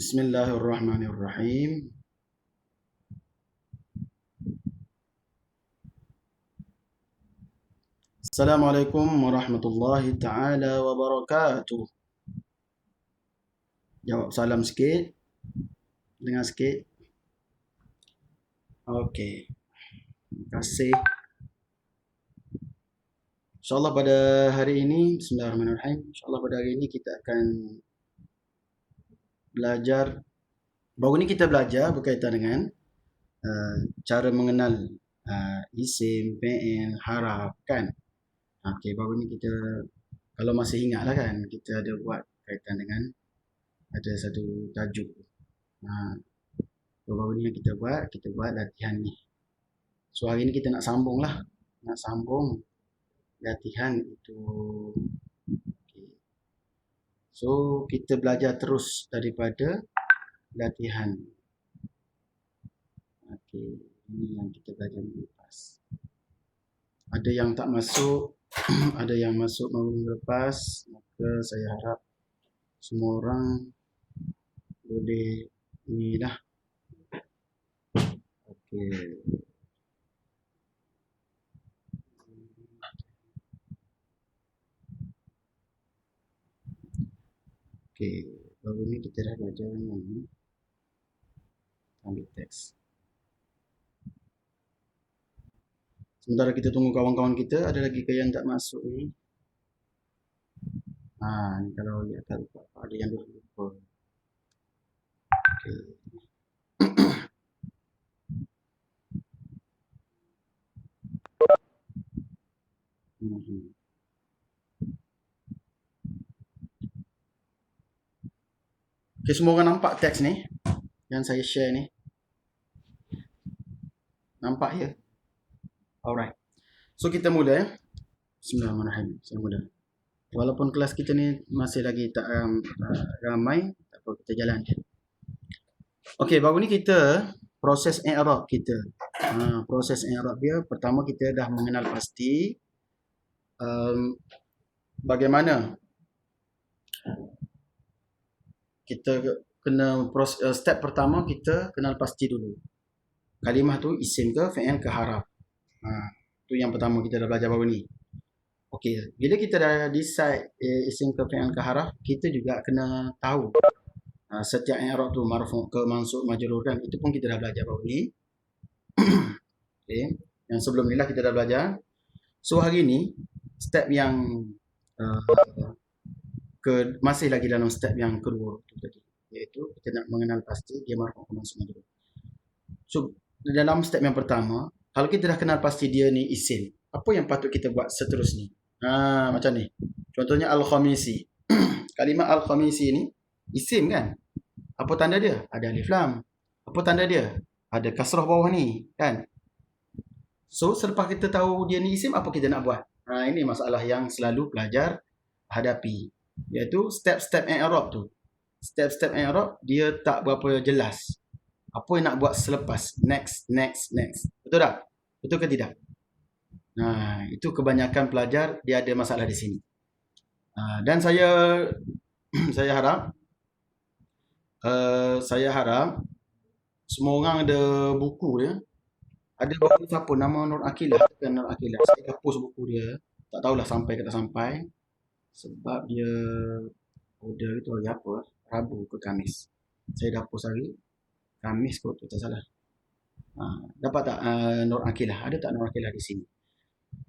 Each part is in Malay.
Bismillahirrahmanirrahim. Assalamualaikum warahmatullahi taala wabarakatuh. Jawab salam sikit. Dengar sikit. Okey. Terima kasih. InsyaAllah pada hari ini, Bismillahirrahmanirrahim. InsyaAllah pada hari ini kita akan belajar. Baru ni kita belajar berkaitan dengan cara mengenal isim, fi'il, haraf kan. Okey, baru ni kita, kalau masih ingat lah kan, kita ada buat kaitan dengan ada satu tajuk. Baru ni yang kita buat latihan ni. So hari ni kita nak sambung lah. Nak sambung latihan itu. Okay. So kita belajar terus daripada latihan. Okey, ini yang kita belajar minggu lepas. Ada yang tak masuk, ada yang masuk minggu lepas, maka saya harap semua orang boleh inilah. Okey. Okey, baru ni kita dah belajar ni. Ambil teks. Sementara kita tunggu kawan-kawan kita, ada lagi ke yang tak masuk ni? Ni kalau lihat tak lupa, ada yang lupa. Okey. Okey, semua orang nampak teks ni yang saya share ni? Nampak ya? Alright. So kita mula ya. Bismillahirrahmanirrahim. Saya mula. Walaupun kelas kita ni masih lagi tak ramai, tak apa, kita jalankan. Okey, baru ni kita proses i'rab kita. Proses i'rab dia, pertama kita dah mengenal pasti bagaimana kita kena step pertama kita kenal pasti dulu. Kalimah tu isim ke fi'il ke haraf. Tu yang pertama kita dah belajar baru ni. Okey, bila kita dah decide isim ke fi'il ke haraf, kita juga kena tahu setiap i'rab tu marfu' ke mansub majrur kan. Itu pun kita dah belajar baru ni. Okey, yang sebelum ni lah kita dah belajar. So hari ni step yang masih lagi dalam step yang kedua tu tadi, iaitu kita nak mengenal pasti dia marfu' ke mansub majrur. So dalam step yang pertama, kalau kita dah kenal pasti dia ni isim, apa yang patut kita buat seterusnya? Macam ni. Contohnya Al-Khamisi. Kalimah Al-Khamisi ni isim kan? Apa tanda dia? Ada alif lam. Apa tanda dia? Ada kasrah bawah ni kan? So selepas kita tahu dia ni isim, apa kita nak buat? Ini masalah yang selalu pelajar hadapi, iaitu step-step i'rab tu. Step-step i'rab dia tak berapa jelas. Apa yang nak buat selepas? Next. Betul tak? Betul ke tidak? Itu kebanyakan pelajar dia ada masalah di sini. Dan saya harap semua orang ada buku dia. Ada buku siapa nama Nur Akilah, kan Nur Akilah. Saya dah post buku dia. Tak tahulah sampai ke tak sampai. Sebab dia order itu hari apa? Rabu ke Khamis. Saya dah post hari Khamis kot, tak salah. Dapat tak Nur Akilah? Ada tak Nur Akilah di sini?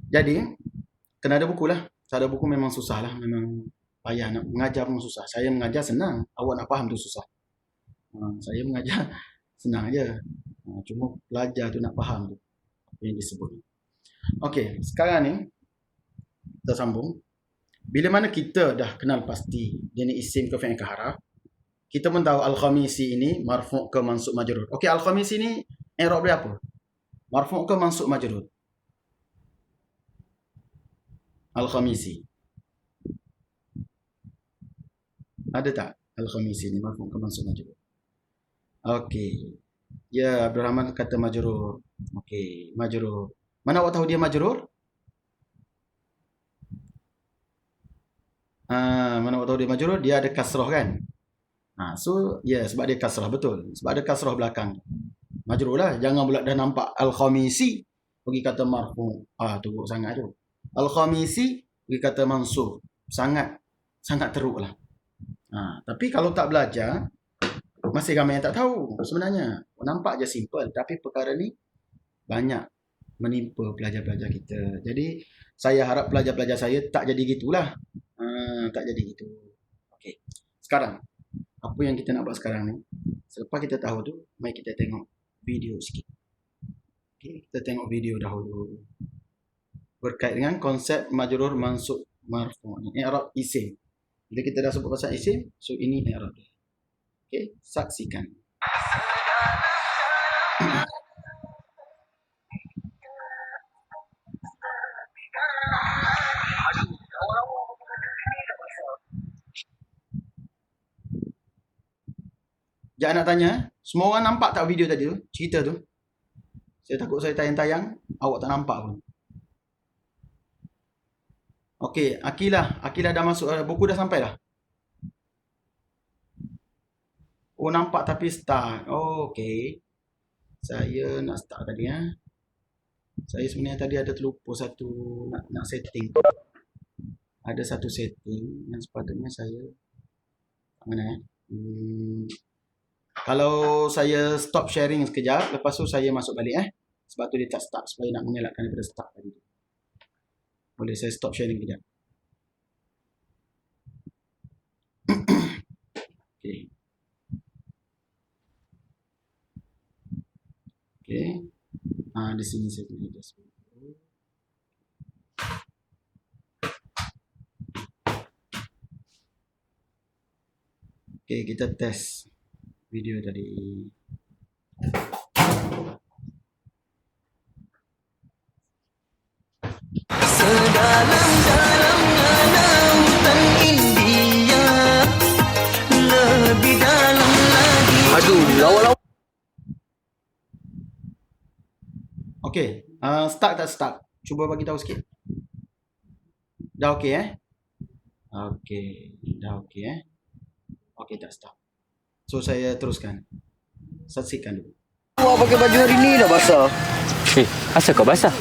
Jadi, kena ada buku lah. Tak ada buku memang susah lah. Memang payah nak mengajar pun susah. Saya mengajar senang. Awak nak faham tu susah. Saya mengajar senang aja. Cuma pelajar tu nak faham tu apa yang disebut. Okey, sekarang ni kita sambung. Bila mana kita dah kenal pasti dia ni isim ke fi'il ke haraf, kita pun tahu Al-Khamisi ini marfu' ke mansub majrur. Okey, Al-Khamisi ni i'rab dia apa? Marfu' ke mansub majrur? Al-Khamisi. Ada tak Al-Khamisi ni marfu' ke mansub majrur? Okey. Ya, Abdul Rahman kata majrur. Okey, majrur. Mana awak tahu dia majrur? Mana awak tahu dia majrur? Dia ada kasrah kan? So sebab dia kasrah, betul. Sebab ada kasrah belakang. Majrur lah. Jangan pula dah nampak Al-Khamisi pergi kata marfu. Teruk sangat tu. Al-Khamisi pergi kata mansub. Sangat teruk lah. Tapi kalau tak belajar, masih ramai yang tak tahu sebenarnya. Nampak je simple, tapi perkara ni banyak menimpa pelajar-pelajar kita. Jadi saya harap pelajar-pelajar saya tak jadi gitulah. Tak jadi gitu. Okey. Sekarang apa yang kita nak buat sekarang ni, selepas kita tahu tu, mari kita tengok video sikit. Okey, kita tengok video dahulu berkait dengan konsep majrur mansub marfu ni, i'rab isim. Bila kita dah sebut pasal isim, so ini i'rab dia. Okey, saksikan. Jangan nak tanya, semua orang nampak tak video tadi tu, cerita tu? Saya takut saya tayang-tayang, awak tak nampak pun. Okey, Akilah dah masuk, buku dah sampai dah? Oh, nampak tapi start. Okey. Saya nak start tadi Saya sebenarnya tadi ada terlupa satu nak setting. Ada satu setting yang sepatutnya saya mana kalau saya stop sharing sekejap, lepas tu saya masuk balik sebab tu dia tak start, supaya nak mengelakkan daripada start tadi. Boleh saya stop sharing sekejap. Okey. Di sini saya punya dashboard. Okey, kita test video tadi. Sedalam-dalamnya lautan India, lebih dalam lagi. Lawa-lawa. Okey, start tak start? Cuba bagi tahu sikit. Dah okey Okey, dah okey Okey, tak start. So saya teruskan. Saksikan dulu. Awak pakai baju hari ni dah basah. Asal kau basah?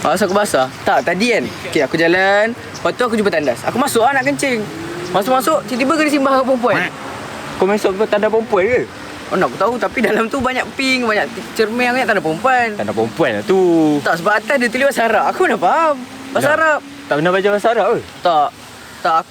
Asal aku basah? Tak, tadi kan. Okey, aku jalan. Lepas tu aku jumpa tandas. Aku masuk nak kencing. Masuk-masuk, tiba-tiba kena simbah dengan perempuan. Kau masuk ke tanda perempuan ke? Mana aku tahu, tapi dalam tu banyak pink, banyak cermin, banyak tanda perempuan. Tanda perempuan lah tu. Tak, sebab atas dia tulis bahasa Arab. Aku mana faham bahasa Arab. Tak pernah belajar bahasa Arab ke? Tak,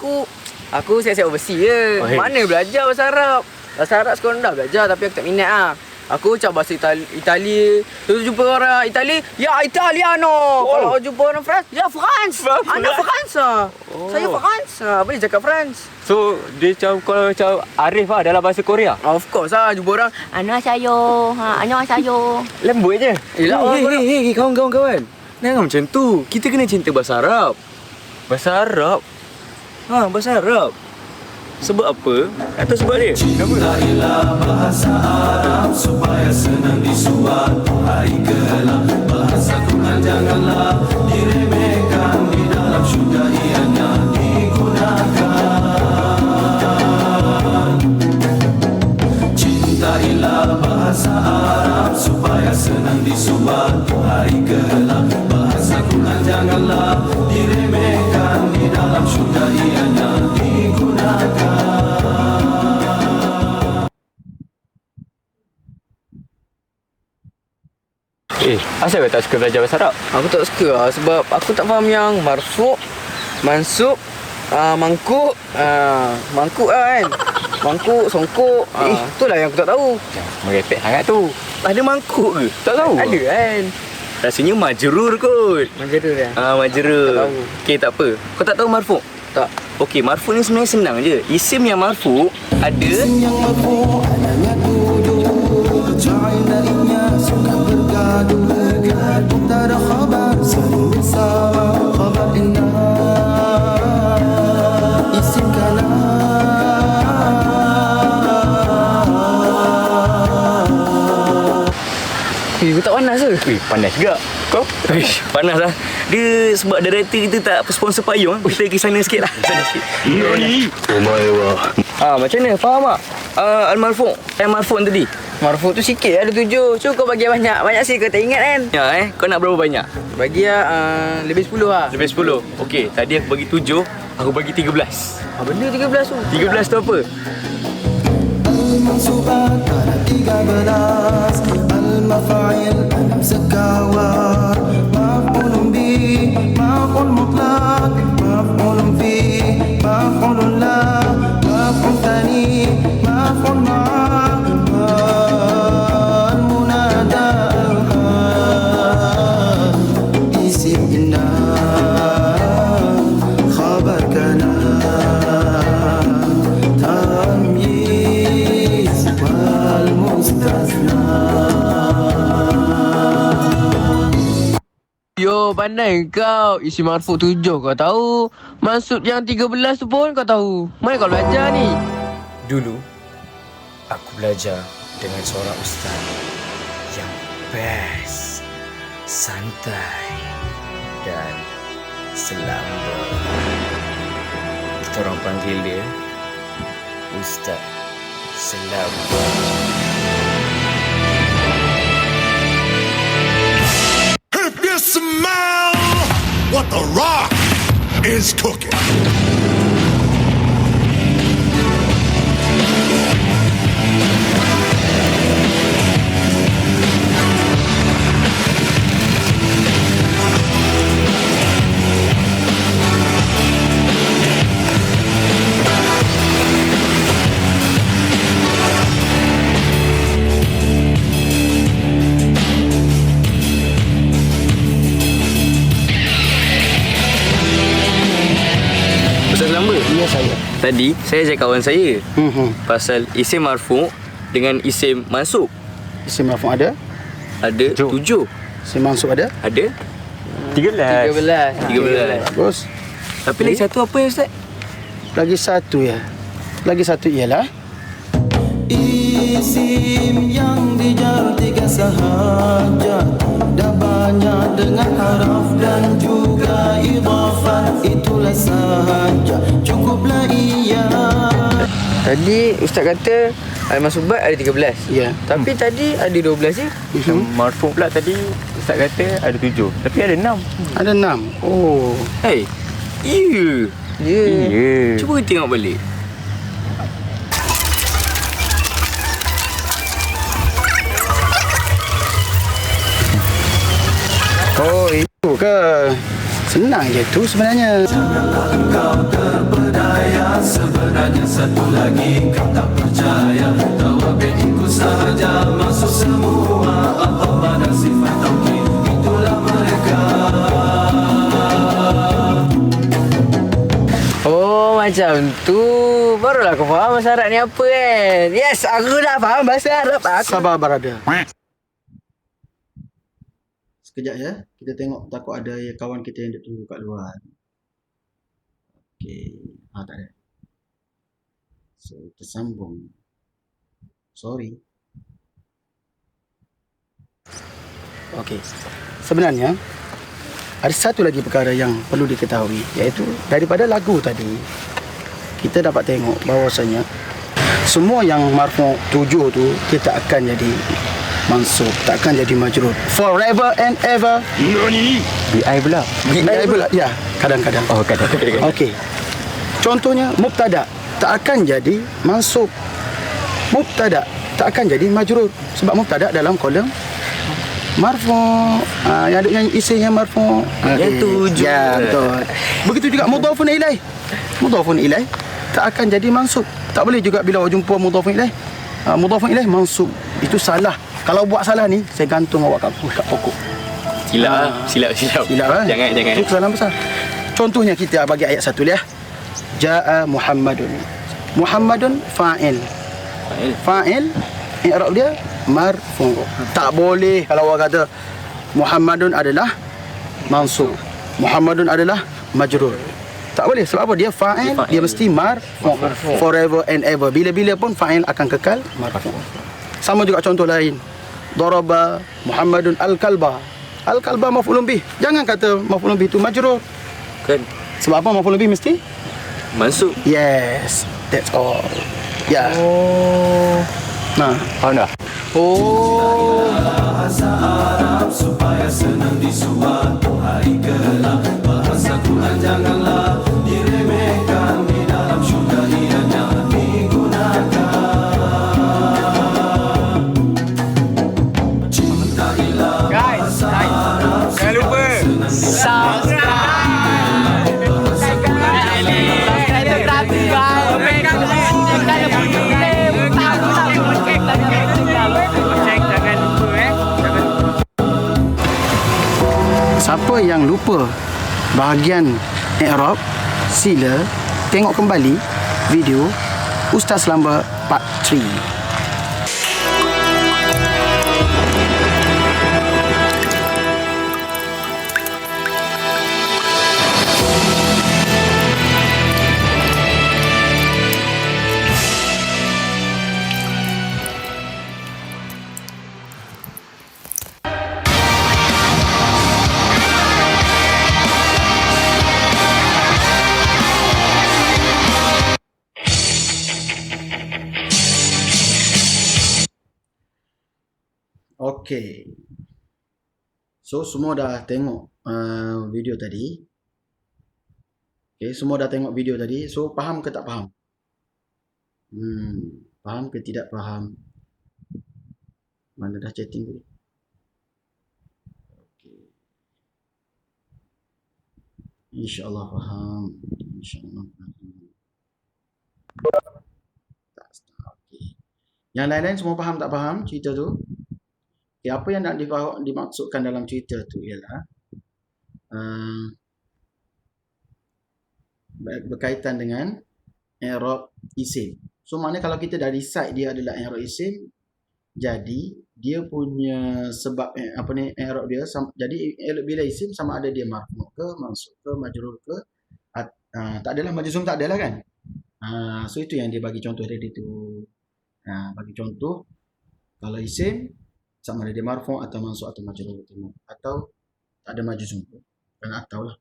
aku siap-siap overseas je. Mana belajar bahasa Arab? Bahasa Arab sekarang dah belajar, tapi aku tak minat Aku cakap bahasa Itali. Tu jumpa orang Itali, ya Italiano. Kalau jumpa orang France, ya France. Anak France. Saya France. Boleh cakap France. So, dia macam Arif dalam bahasa Korea? Of course jumpa orang, annyeonghaseyo. Annyeonghaseyo. Lembut je. Hei, kawan-kawan. Jangan macam tu. Kita kena cinta bahasa Arab. Bahasa Arab? Bahasa Arab. Sebab apa? Atau sebab dia? Cintailah bahasa Arab supaya senang disuat hari gelap. Bahasa Quran janganlah diremehkan, di dalam syurga ianya digunakan. Cintailah bahasa Arab supaya senang disuat hari gelap. Bahasa Quran janganlah diremehkan, di dalam syurga ianya digunakan. Asal kau tak suka belajar bahasa Arab? Aku tak suka sebab aku tak faham yang marfu', mansub, mangkuk, mangkuk kan. Mangkuk, songkok. Itulah yang aku tak tahu. Merepek sangat tu. Ada mangkuk ke? Tak tahu. Ada kan. Rasanya majrur kot. Majrur ya? Majrur. Tak tahu. Okey, tak apa. Kau tak tahu marfu'? Tak. Okey, marfu' ni sebenarnya senang je. Isim yang marfu' ada Isim yang marfu' adanya tujuh. Ja'in darinya suka bergaduh. Mubtada khabar saling bersama. Khabar inna isim kana. Kau tak panas ke? Wih, panas juga. Kau? Wih, panas lah. Dia sebab director kita tak sponsor payung, kita pergi sana sikit lah. Sana sikit. Macam mana? Faham tak? Al-Marfuq tadi. Marfuq tu sikit ada 7. So kau bagi banyak. Banyak sih kau tak ingat kan? Ya kau nak berapa banyak? Bagi lebih 10 lah. Lebih 10. Okey, tadi aku bagi 7, aku bagi 13. Benda 13 tu. 13 tu apa? Al-Mansubat ada 13, Al-Mafa'il 6 sekawar, Maf'ulun bi, Maf'ul mutlaq, Maf'ulun fi, Maf'ulun la, Maf'ul thani, Maf'ul ma'a, Al-Munada, Isim inna, Khabar kana, Tamyiz wal mustasna. Yo, pandai kau. Isi marfuq 7 kau tahu. Maksud yang 13 tu pun kau tahu. Mana kau belajar ni? Dulu, aku belajar dengan seorang ustaz yang best, santai dan selamba. Kita orang panggil dia Ustaz Selamba. If you smell what the rock is cooking. Ustaz Selamba. Ya, saya. Tadi saya ajak kawan saya pasal isim marfu' dengan isim mansub. Isim marfu' ada, Ada 7. isim mansub ada. Ada 13. 13. Bagus. Tapi lagi satu apa ya Ustaz? Lagi satu ya. Lagi satu ialah Isim yang dijar 3 sahaja, dah banyak dengan haraf dan juga idhafah, itulah sahaja, cukuplah ia. Tadi ustaz kata al-mansubat ada 13. ya. Tapi tadi ada 12 je. Marfu' pula tadi Ustaz kata ada 7. Tapi ada 6. Ada 6. Oh. Hey, iya. Ya. Cuba kita tengok balik. Oh, itu ke? Senang je tu sebenarnya. Engkau terpedaya, sebenarnya satu lagi kau tak percaya. Tawabit ikut sahaja, masuk semua Allah dan sifat tauhid, itulah mereka. Oh, macam tu. Barulah aku faham bahasa Arab ni apa kan. Yes, aku dah faham bahasa Arab. Sabar berada. Sekejap ya. Kita tengok takut ada kawan kita yang duduk tunggu kat luar. Okey. Tak ada. So, tersambung. Sorry. Okey. Sebenarnya ada satu lagi perkara yang perlu diketahui, iaitu daripada lagu tadi kita dapat tengok bahawasanya semua yang marfu' 7 tu kita akan jadi mansub, tak akan jadi majrur. Forever and ever. BI pula. BI pula. Ya, kadang-kadang. Oh, kadang-kadang. Okey. Contohnya mubtada tak akan jadi mansub. Mubtada tak akan jadi majrur sebab mubtada dalam kolom marfu'. Yang ada yang isim yang marfu'. Yang 7. Ya, betul. Begitu juga mudhafun ilaih. Mudhafun ilaih tak akan jadi mansub. Tak boleh juga bila awak jumpa mudhafun ilaih. Mudhafun ilaih mansub. Itu salah. Kalau buat salah ni, saya gantung awak kat pokok. Silap. Silap Jangan. Itu kesalahan besar. Contohnya kita bagi ayat satu ya. Ja'a Muhammadun. Muhammadun fa'il. Fa'il i'rab dia marfu'. Tak boleh kalau orang kata Muhammadun adalah mansub, Muhammadun adalah majrur. Tak boleh. Sebab apa? Dia fa'il, dia mesti marfu'. Forever and ever. Bila-bila pun fa'il akan kekal marfu'. Sama juga contoh lain. daraba Muhammadun al-kalba. Al-kalba maf'ulun bih. Jangan kata maf'ulun bih itu majrur. Kan Sebab apa maf'ulun bih mesti? masuk. Yes, that's all. Ya. Nah, Faham dah? oh. Bahasa Arab supaya senang disuat hari kelak. Bahasa Quran janganlah diremehkan, di dalam syurga ianya digunakan. Cintailah bahasa Arab Jangan lupa Siapa yang lupa bahagian i'rab, sila tengok kembali video Ustaz Lamba Part 3. Okey. So semua dah tengok video tadi. Okey, semua dah tengok video tadi. So faham ke tak faham? Faham ke tidak faham? Mana dah chatting tadi? Okey. InsyaAllah faham. InsyaAllah faham. Tak start. Okey. Yang lain-lain semua faham tak faham cerita tu? Okay, apa yang nak dimaksudkan dalam cerita tu ialah berkaitan dengan i'rab isim. So maknanya kalau kita dah decide dia adalah i'rab isim, jadi dia punya sebab i'rab dia jadi bila isim sama ada dia marfu' ke, mansub ke, majrur ke, tak adalah majzum, tak adalah kan. So itu yang dia bagi contoh tadi tu. Bagi contoh kalau isim sama ada dia marfu' atau mansub atau majrur atau tak ada majzum. Kan atau lah.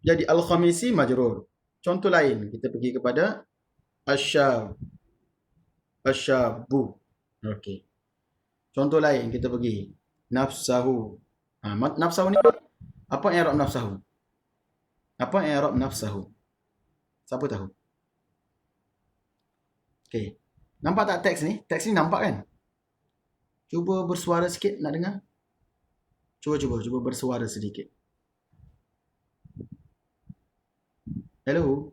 Jadi al-khamisi majrur. Contoh lain kita pergi kepada asyabu. Okey. Contoh lain kita pergi nafsahu. Nafsahu ni apa i'rab nafsahu? Apa i'rab nafsahu? Siapa tahu? Okey. Nampak tak teks ni? Teks ni nampak kan? Cuba bersuara sikit, nak dengar? Cuba bersuara sedikit. Hello?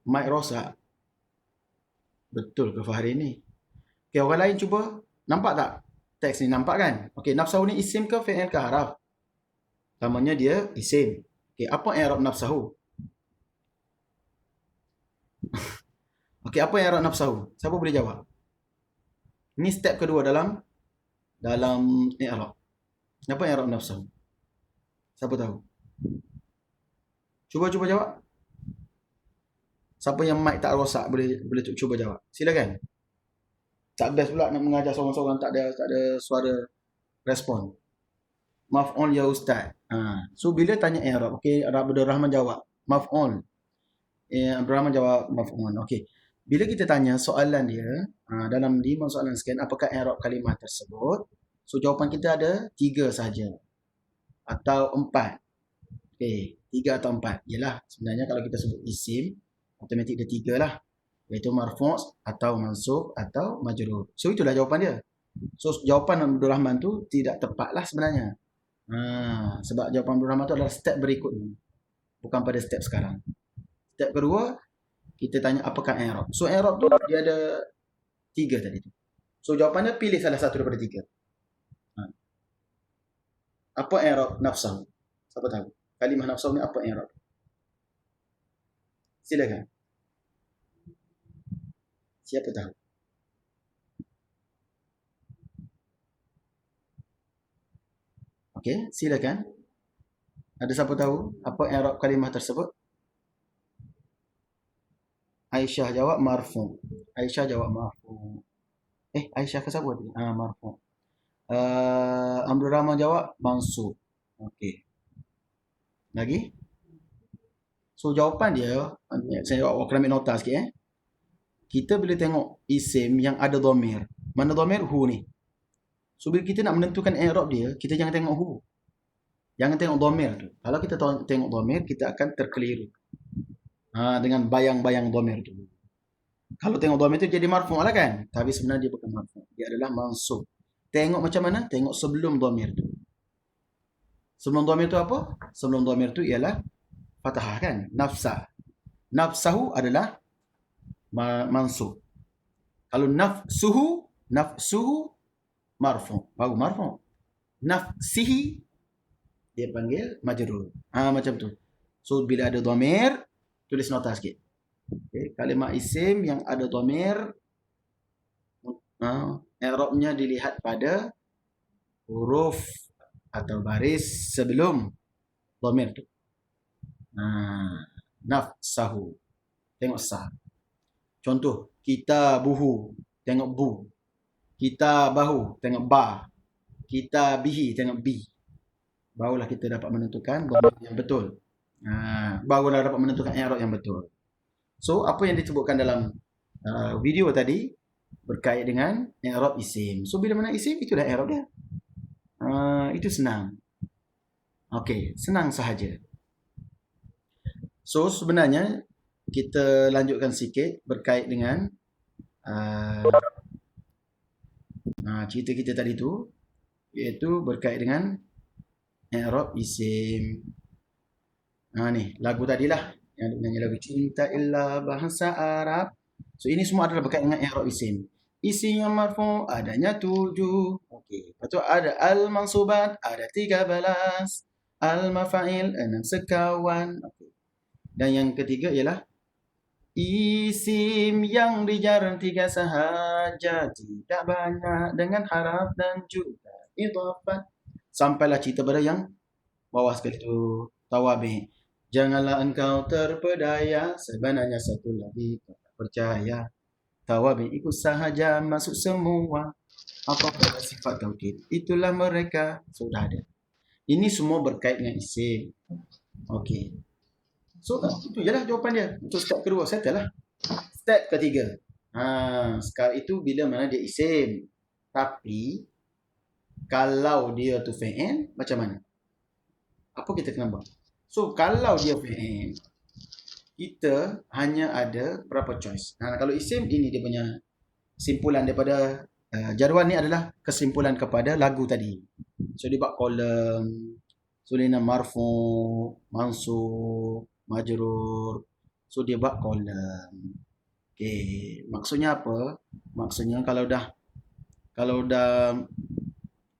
Mic rosak. Betul ke Fahri ni? Okay, orang lain cuba. Nampak tak? Teks ni nampak kan? Okay, nafsahu ni isim ke fi'il ke haraf? Namanya dia isim. Okay, apa i'rab nafsahu? Okay, apa i'rab nafsahu? Siapa boleh jawab? Ini step kedua dalam i'rab. Apa i'rab nafsahu? Siapa tahu? Cuba jawab. Siapa yang mic tak rosak boleh cuba jawab. Silakan. Tak best pula nak mengajar seorang-seorang tak ada suara respon. Maf'ul ya ustaz. So bila tanya i'rab, okey, Abdul Rahman jawab maf'ul. Abdul Rahman jawab maf'ul. Okey. Bila kita tanya soalan dia, dalam 5 soalan sekian, apakah i'rab kalimah tersebut? So jawapan kita ada 3 saja. Atau 4. Okey, 3 atau 4. Yalah, sebenarnya kalau kita sebut isim, automatik dia 3 lah. Iaitu marfu' atau mansub atau majrur. So itulah jawapan dia. So jawapan Abdul Rahman tu tidak tepat lah sebenarnya. Sebab jawapan Abdul Rahman tu adalah step berikutnya. Bukan pada step sekarang. Step kedua, kita tanya apakah i'rab. So i'rab tu dia ada 3 tadi tu. So jawapannya pilih salah satu daripada 3. Apa i'rab nafsahu? Siapa tahu? Kalimah nafsahu ni apa i'rab? Silakan. Siapa tahu? Okey, silakan. Ada siapa tahu apa i'rab kalimah tersebut? Aisyah jawab marfu. Aisyah ke siapa tadi? Marfu'. Abdul Rahman jawab mansub. Okey. Lagi? So jawapan dia, saya awak kena ambil nota sikit. Kita bila tengok isim yang ada dhamir. Mana dhamir? Hu ni. So bila kita nak menentukan i'rab dia, kita jangan tengok hu. Jangan tengok dhamir tu. Kalau kita tengok dhamir, kita akan terkeliru. Dengan bayang-bayang dhamir tu. Kalau tengok dhamir tu jadi marfu' lah kan? Tapi sebenarnya dia bukan marfu'. Dia adalah mansub. Tengok macam mana? Tengok sebelum dhamir tu. Sebelum dhamir tu apa? Sebelum dhamir tu ialah fathah kan? Nafsa. Nafsahu adalah mansub. Kalau nafsuhu marfu'. Baru marfu'. Nafsihi dia panggil majrur. Macam tu. So bila ada dhamir, tulis nota sikit. Okay. Kalimah isim yang ada dhamir, i'rabnya dilihat pada huruf atau baris sebelum dhamir tu. Nafsahu. Tengok sah. Contoh, kitabuhu. Tengok bu. Kitabahu. Tengok ba. Kitabihi. Tengok bi. Barulah kita dapat menentukan dhamir yang betul. Barulah dapat menentukan i'rab yang betul. So, apa yang disebutkan dalam video tadi berkait dengan i'rab isim. So, bila mana isim, itulah i'rab dia. Itu senang. Okey, senang sahaja. So, sebenarnya kita lanjutkan sikit berkait dengan cerita kita tadi tu, iaitu berkait dengan i'rab isim. Ni, lagu tadilah. Yang nyanyi lagu Cinta Illa Bahasa Arab. So, ini semua adalah berkait dengan i'rab isim. Isi yang marfu' adanya 7. Okey. Lepas tu ada al-mansubat, ada 13. Al-mafa'il, 6 sekawan. Okey. Dan yang ketiga ialah isim yang dijar 3 sahaja, tidak banyak dengan haraf dan juga idhafat. Sampailah cerita pada yang bawah sekali tu, tawabi. Janganlah engkau terpedaya, sebenarnya satu lagi kau tak percaya. Tawabi ikut sahaja masuk semua. Apakah sifat taukid? Itulah mereka. Sudah ada. Ini semua berkait dengan isim. Okey. So, itu je lah jawapan dia. Untuk step kedua, settle lah. Step ketiga. Sekarang itu bila mana dia isim. Tapi, kalau dia tu fi'il, macam mana? Apa kita kena buat? So, kalau dia fi'il, kita hanya ada berapa choice. Kalau isim, ini dia punya simpulan daripada jaruan ni adalah kesimpulan kepada lagu tadi. So, dia buat kolom. So, dia nak marfu', mansub, majrur. So, dia buat kolom. Okay. Maksudnya apa? Maksudnya kalau dah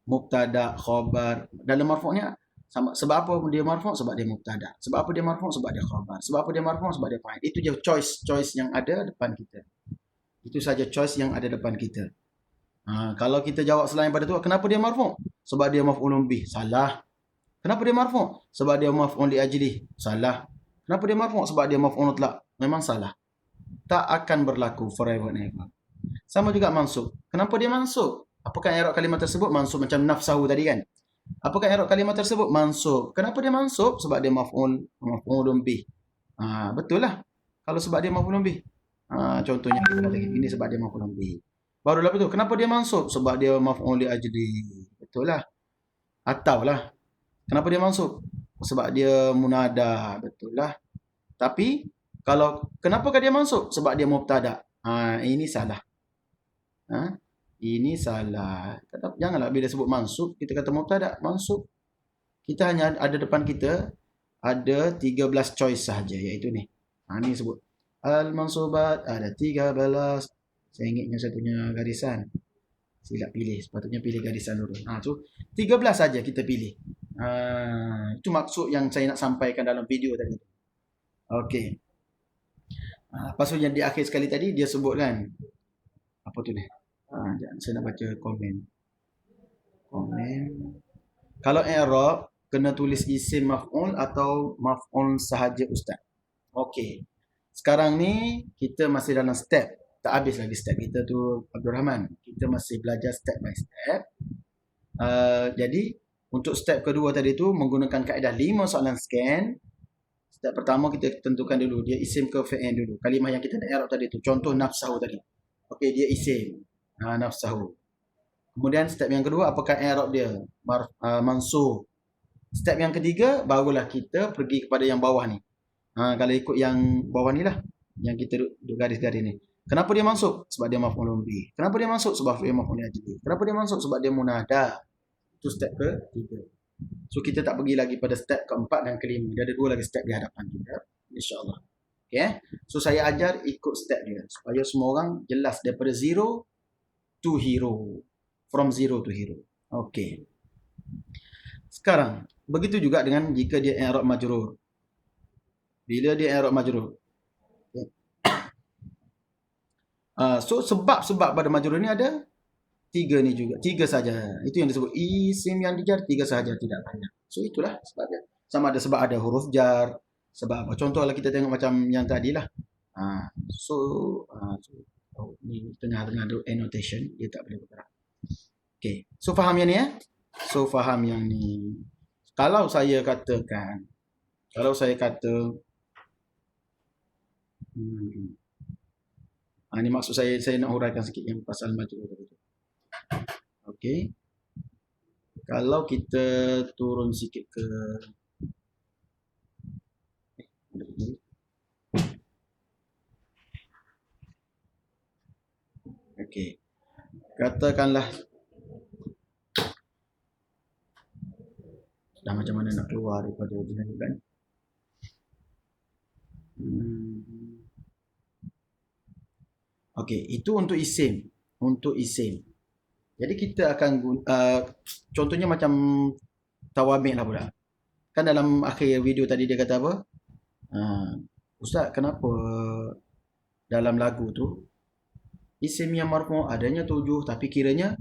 mubtada, khabar, dalam marfu'nya sama. Sebab apa dia marfu'? Sebab dia mubtada. Sebab apa dia marfu'? Sebab dia khabar. Sebab apa dia marfu'? Sebab dia fa'il. Itu je choice yang ada depan kita. Itu saja choice yang ada depan kita. Kalau kita jawab selain pada tu, kenapa dia marfu'? Sebab dia maf'ulun bih. Salah. Kenapa dia marfu'? Sebab dia maf'ul li ajlih. Salah. Kenapa dia marfu'? Sebab dia maf'ul mutlaq. Memang salah. Tak akan berlaku forever and ever. Sama juga mansub. Kenapa dia mansub? Apakah i'rab kalimah tersebut? Mansub macam nafsahu tadi kan? Apakah i'rab kalimah tersebut? Mansub. Kenapa dia mansub? Sebab dia maf'ulun bih. Betul lah. Kalau sebab dia maf'ulun bih. Contohnya kita kata ini sebab dia maf'ulun bih. Barulah betul. Kenapa dia mansub? Sebab dia maf'ul li ajli. Betul lah. Atau lah. Kenapa dia mansub? Sebab dia munada. Betul lah. Tapi kenapakah dia mansub? Sebab dia mubtada. Ini salah. Ini salah. Janganlah bila sebut mansub, kita kata mubtada, mansub. Kita hanya ada depan kita, ada 13 choice sahaja, iaitu ni. Ni sebut. Al-mansubat, ada 13. Saya ingatnya saya punya garisan. Silap pilih. Sepatutnya pilih garisan dulu. So, 13 saja kita pilih. Itu maksud yang saya nak sampaikan dalam video tadi. Okey. Lepas tu yang di akhir sekali tadi, dia sebut kan. Apa tu ni? Saya nak baca komen. Kalau i'rab kena tulis isim maf'ul atau maf'ul sahaja ustaz. Okey. Sekarang ni kita masih dalam step tak habis lagi step kita tu, Abdul Rahman. Kita masih belajar step by step. Jadi untuk step kedua tadi tu menggunakan kaedah 5 soalan scan. Step pertama kita tentukan dulu dia isim ke fi'il dulu. Kalimah yang kita nak i'rab tadi tu, contoh nafsahu tadi. Okey, dia isim. Nafsahu. Kemudian step yang kedua, apakah i'rab dia? Mansub. Step yang ketiga barulah kita pergi kepada yang bawah ni. Kalau ikut yang bawah ni lah, yang kita duduk garis-garis ni. Kenapa dia mansub? Sebab dia maf'ulun bih. Kenapa dia mansub? Sebab dia maf'ul ajli. Kenapa dia mansub? Sebab dia munada. Itu step ketiga. So kita tak pergi lagi pada step keempat dan kelima. Dia ada 2 lagi step di hadapan kita, insya-Allah. Okay. So saya ajar ikut step dia supaya semua orang jelas daripada zero to hero. From zero to hero. Okay. Sekarang begitu juga dengan jika dia i'rab majrur. Bila dia i'rab majrur. So sebab-sebab pada majrur ni ada 3 ni juga. 3 saja. Itu yang disebut isim yang dijar, 3 sahaja, tidak banyak. So itulah sebabnya. Sama ada sebab ada huruf jar. Sebab apa? Contohlah kita tengok macam yang tadi lah. Ni tengah-tengah ada annotation. Dia tak boleh bergerak. Okay. So faham yang ni So faham yang ni. Kalau saya kata ni maksud saya nak huraikan sikit yang pasal majrur tadi tu. Okey. Kalau kita turun sikit ke okey. Katakanlah dah macam mana nak keluar daripada dunia kan. Okey, itu untuk isim. Jadi kita akan contohnya macam tawabik lah pula. Kan dalam akhir video tadi dia kata apa? Ustaz, kenapa dalam lagu tu isim yang marfu' adanya 7 tapi kiranya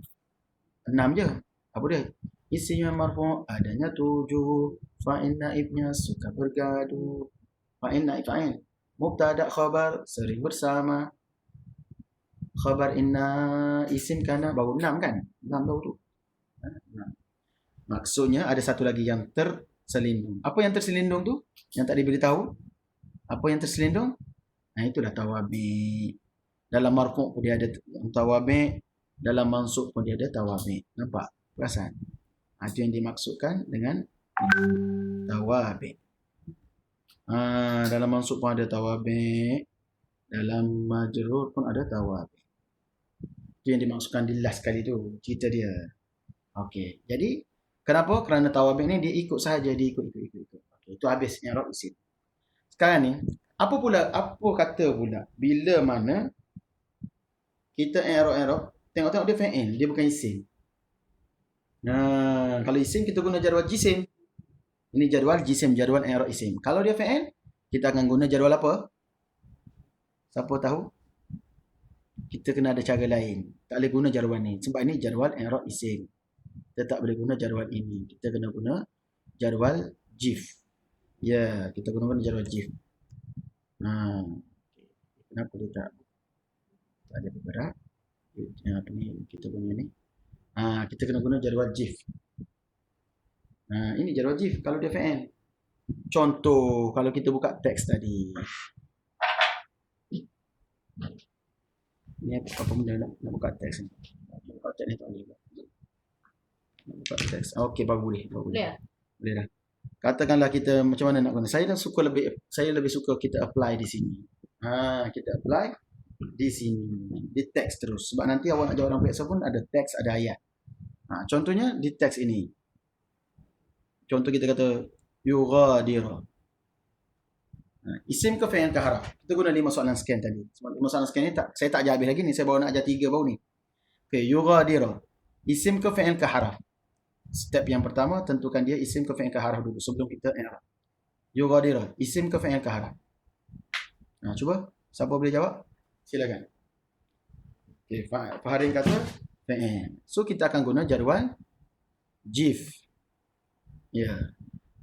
6 je? Apa dia? Isim yang marfu' adanya 7, fa'il naibnya suka bergaduh. Fa'il naib fa'il. Mubtada khabar sering bersama. Khabar inna isim kana baru 6 kan? 6 baru tu. 6. Maksudnya ada satu lagi yang terselindung. Apa yang terselindung tu? Yang tadi beritahu. Apa yang terselindung? Itulah tawabi. Dalam marfu' pun dia ada tawabi, dalam mansub pun dia ada tawabi. Nampak? Perasan? Itu yang dimaksudkan dengan tawabi. Dalam mansub pun ada tawabi, dalam majrur pun ada tawabi. Itu yang dimaksudkan di last kali tu, cerita dia. Okey. Jadi, kenapa? Kerana tawabi ni dia ikut sahaja, dia ikut. Okey, itu habis i'rab isim. Sekarang ni, apa kata pula bila mana kita i'rab, tengok dia fa'il, dia bukan isim. Kalau isim kita guna jadual jisim. Ini jadual jisim, jadual i'rab isim. Kalau dia fa'il, kita akan guna jadual apa? Siapa tahu? Kita kena ada cara lain. Tak boleh guna jadual ni. Sebab ini jadual i'rab isim. Kita tak boleh guna jadual ini. Kita kena guna jadual jif. Ya, kita guna jadual jif. Kenapa dia tak ada bergerak? Apa ni kita punya ni? Kita kena guna jadual jif. Ini jadual jif kalau dia fa'il. Contoh kalau kita buka teks tadi. Ni apa benda nak buka teks ni? Buka teks ni tak boleh. Nak buka teks. Okey, baru boleh. Boleh dah. Katakanlah kita macam mana nak guna. Saya lebih suka kita apply di sini. Kita apply di sini. Di teks terus. Sebab nanti awak nak jawab orang periksa pun ada teks, ada ayat. Contohnya di teks ini. Contoh kita kata yughadira. Isim ke fi'il ke haraf. Kita guna 5 soalan scan tadi. Sebab 5 soalan scan ni saya tak ajar habis lagi ni. Saya baru nak ajar 3 baru ni. Okey, yughadira. Isim ke fi'il ke haraf. Step yang pertama tentukan dia isim ke fi'il ke haraf dulu sebelum kita i'rab. Yughadira, isim ke fi'il ke haraf. Cuba siapa boleh jawab? Silakan. Okey, Faharin kata fi'il. So kita akan guna jadual jif. Ya.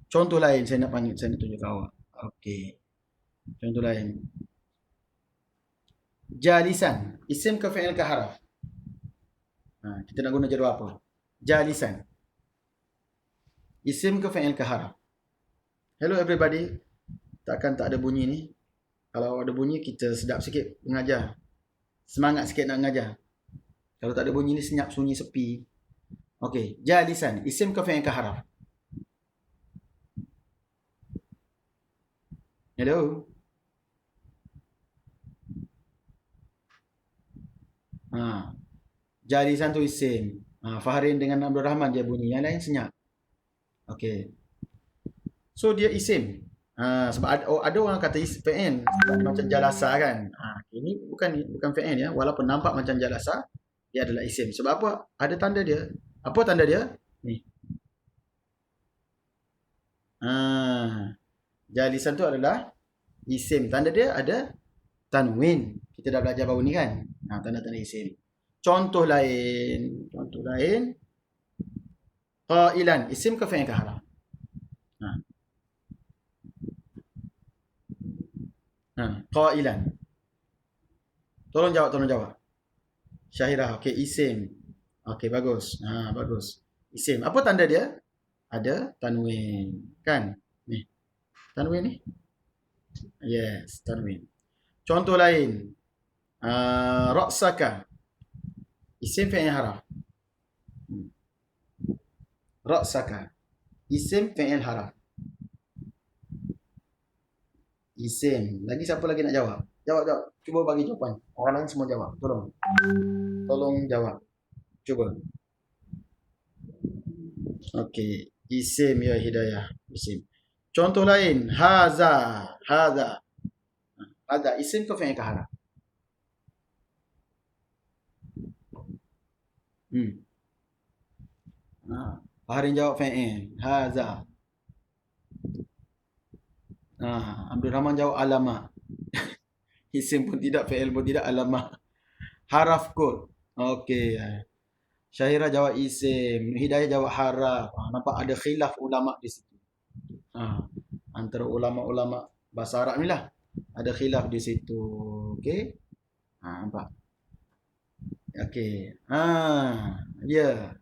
Contoh lain saya nak tunjuk awak. Okey. Contoh lain. Jalisan. Isim ke fi'il ke haraf? Kita nak guna jadual apa? Jalisan. Isim ke fi'il ke haraf? Hello everybody. Takkan tak ada bunyi ni? Kalau ada bunyi, kita sedap sikit mengajar. Semangat sikit nak mengajar. Kalau tak ada bunyi ni, senyap, sunyi, sepi. Okey, jalisan. Isim ke fi'il ke haraf? Hello? Jalisan tu isim. Faharin dengan Abdul Rahman dia bunyi. Yang lain senyap. Okey. So dia isim. Sebab ada orang kata fi'il macam jalasa kan. Ini bukan fi'il ya. Walaupun nampak macam jalasa, dia adalah isim. Sebab apa? Ada tanda dia. Apa tanda dia? Ni. Jalisan tu adalah isim. Tanda dia ada tanwin. Kita dah belajar baru ni kan. Tanda-tanda isim. Contoh lain. Qailan. Isim ke fi'il ke haraf? Qailan. Tolong jawab. Syahirah. Okey, isim. Okey, bagus. Bagus. Isim. Apa tanda dia? Ada tanwin. Kan? Ni. Tanwin ni. Yes, tanwin. Contoh lain. Ra'saka. Isim fi'il haraf. Ra'saka. Isim fi'il haraf. Isim. Lagi siapa lagi nak jawab? Jawab. Cuba bagi jawapan. Orang lain semua jawab. Tolong jawab. Cuba. Okey. Isim ya Hidayah. Isim. Contoh lain. Haza. Isim ke fi'il ke haraf? Faharin jawab fi'il. Haza. Abdul Rahman jawab alamat. Isim pun tidak, fi'il pun tidak, alamat. Haraf kod. Okey. Syahira jawab isim. Hidayah jawab haraf. Nampak ada khilaf ulama di situ. Antara ulama-ulama bahasa Arab ni lah. Ada khilaf di situ. Okey. Nampak. Okey. Dia.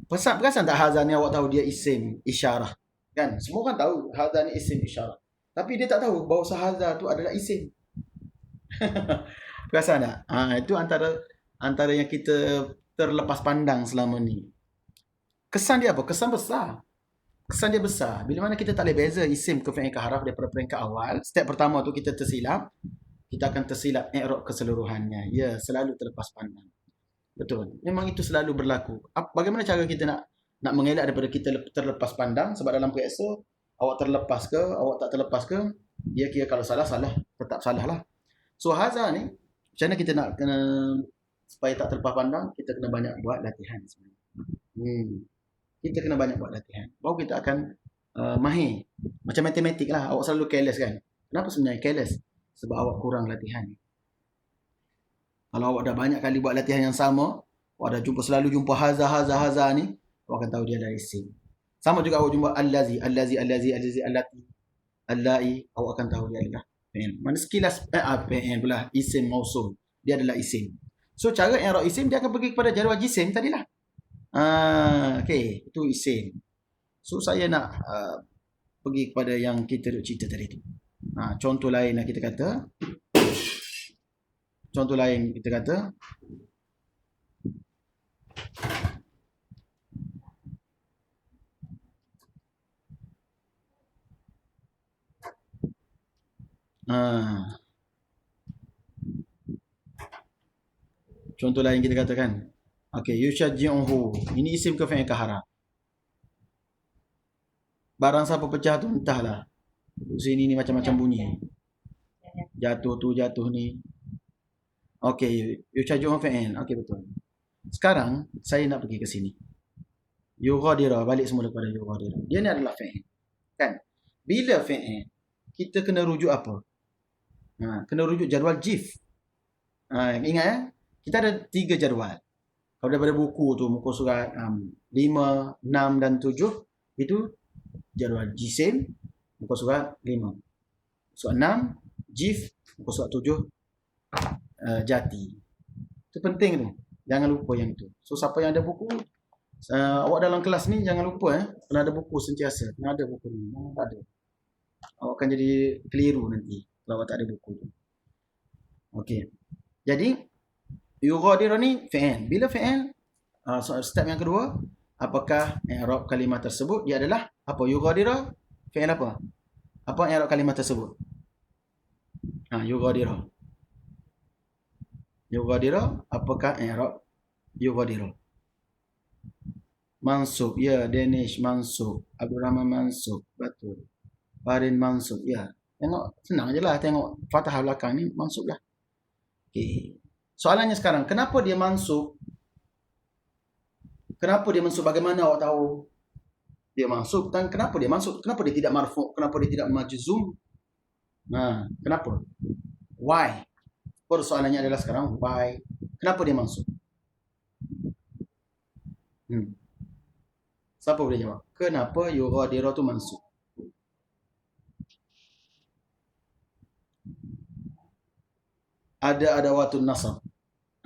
Perasan tak Hazan ni awak tahu dia isim isyarah? Kan? Semua orang tahu Hazan ni isim isyarah. Tapi dia tak tahu bahawa Hazan tu adalah isim. Perasan tak? Itu antara yang kita terlepas pandang selama ni. Kesan dia apa? Kesan besar. Kesan dia besar. Bila mana kita tak boleh beza isim ke fi'il ke haraf daripada peringkat awal, step pertama tu kita tersilap, kita akan tersilap i'rab keseluruhannya. Ya, selalu terlepas pandang. Betul. Memang itu selalu berlaku. Bagaimana cara kita nak mengelak daripada kita terlepas pandang? Sebab dalam periksa, awak terlepas ke, awak tak terlepas ke, dia kira kalau salah, tetap salah lah. So, Hazan ni, macam mana kita nak kena supaya tak terlepas pandang? Kita kena banyak buat latihan sebenarnya. Kita kena banyak buat latihan. Baru kita akan mahir. Macam matematik lah. Awak selalu careless kan? Kenapa sebenarnya careless? Sebab awak kurang latihan. Kalau awak dah banyak kali buat latihan yang sama, awak dah selalu jumpa haza ni, awak akan tahu dia adalah isim. Sama juga awak jumpa allazi, allati, awak akan tahu dia adalah fi'il. Mana sekilas fi'il pula, isim mausul. Dia adalah isim. So cara i'rab isim dia akan pergi kepada jadual jisim tadilah. Okey, itu isim. So saya nak pergi kepada yang kita duk cerita tadi tu. Contoh lain lah kita kata. Contoh lain kita katakan. Okey, yushajji'uhu. Ini isim ke fi'il ke haraf? Barang siapa pecah tu entahlah. Sini ni macam-macam bunyi. Jatuh ni. Okey, yushajji'uhu fi'il. Okey, betul. Sekarang saya nak pergi ke sini. Yughadira, balik semula kepada yughadira. Dia ni adalah fi'il. Kan? Bila fi'il, kita kena rujuk apa? Kena rujuk jadual jif. Ingat ya? Kita ada 3 jadual. Kalau daripada buku tu, muka surat 5, 6 dan 7, itu jadual jisim, muka surat 5. Surat 6, jif, muka surat 7, jati. Itu penting tu. Jangan lupa yang tu. So siapa yang ada buku, awak dalam kelas ni jangan lupa kena ada buku sentiasa. Kena ada buku ni. Jangan tak ada. Awak akan jadi keliru nanti kalau awak tak ada buku tu. Okey. Jadi yughadiru ni fi'il. Bila fi'il, step yang kedua, apakah i'rab kalimah tersebut dia adalah apa? Yughadiru fi'il apa? Apa i'rab kalimah tersebut? Yughadiru. Yughadiru, apakah i'rab yughadiru? Mansub, ya. Danish mansub, Abdul Rahman mansub, betul. Farin mansub, ya. Tengok, senang je lah. Tengok fathah belakang ni, mansub lah. Okay. Soalannya sekarang, kenapa dia mansub? Kenapa dia mansub? Bagaimana awak tahu dia mansub? Dan kenapa dia mansub? Kenapa dia tidak marfu'? Kenapa dia tidak majzum? Kenapa? Why? Persoalannya adalah sekarang, why? Kenapa dia mansub? Siapa boleh jawab? Kenapa yughadiru tu mansub? Ada adawatun nasab.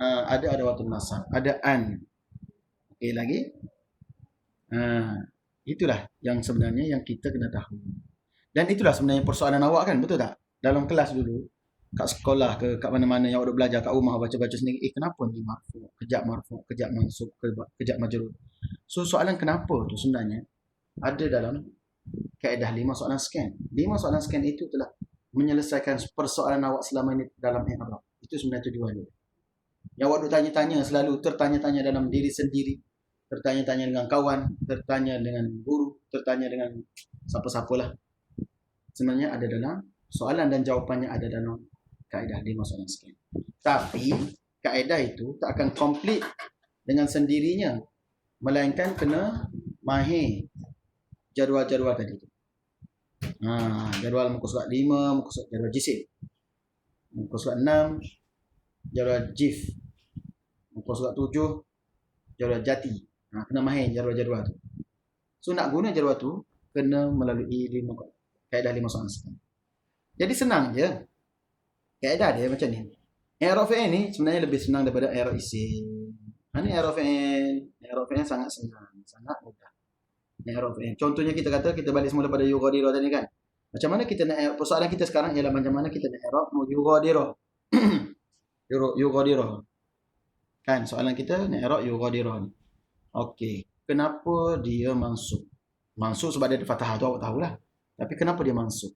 Ada adawatun nasab. Ada an. Okey lagi. Itulah yang sebenarnya yang kita kena tahu. Dan itulah sebenarnya persoalan awak kan, betul tak? Dalam kelas dulu, kat sekolah ke kat mana-mana yang awak dah belajar, kat rumah baca-baca sendiri, kenapa ni marfu', kejap mansub, kejap majrur. So soalan kenapa tu sebenarnya ada dalam kaedah 5 soalan scan. 5 soalan scan itu telah menyelesaikan persoalan awak selama ini dalam i'rab. Itu sebenarnya tujuan dia. Yang awak duk tanya-tanya selalu, tertanya-tanya dalam diri sendiri, tertanya-tanya dengan kawan, tertanya dengan guru, tertanya dengan siapa-siapalah. Sebenarnya ada dalam soalan dan jawapannya ada dalam kaedah 5 soalan scan. Tapi kaedah itu tak akan komplit dengan sendirinya, melainkan kena mahir jadual-jadual tadi tu. Jadual muka surat 5, muka surat jadual jisim. Muka surat 6, jadual jif. Muka surat 7, jadual jati. Kena mahir jadual-jadual tu. So nak guna jadual tu, kena melalui kaedah 5 soalan scan. Jadi senang je. Kaedah dia macam ni. I'rab fi'il ni sebenarnya lebih senang daripada i'rab isim. Ni i'rab fi'il. I'rab fi'il sangat senang, sangat mudah. I'rab fi'il. Contohnya kita kata kita balik semula pada yughadiru tadi kan. Macam mana kita nak persoalan kita sekarang ialah macam mana kita nak i'rab yughadiru. Yughadiru. Kan soalan kita nak i'rab yughadiru. Okey. Kenapa dia mansub? Mansub sebab dia ada fathah tu awak tahulah. Tapi kenapa dia mansub?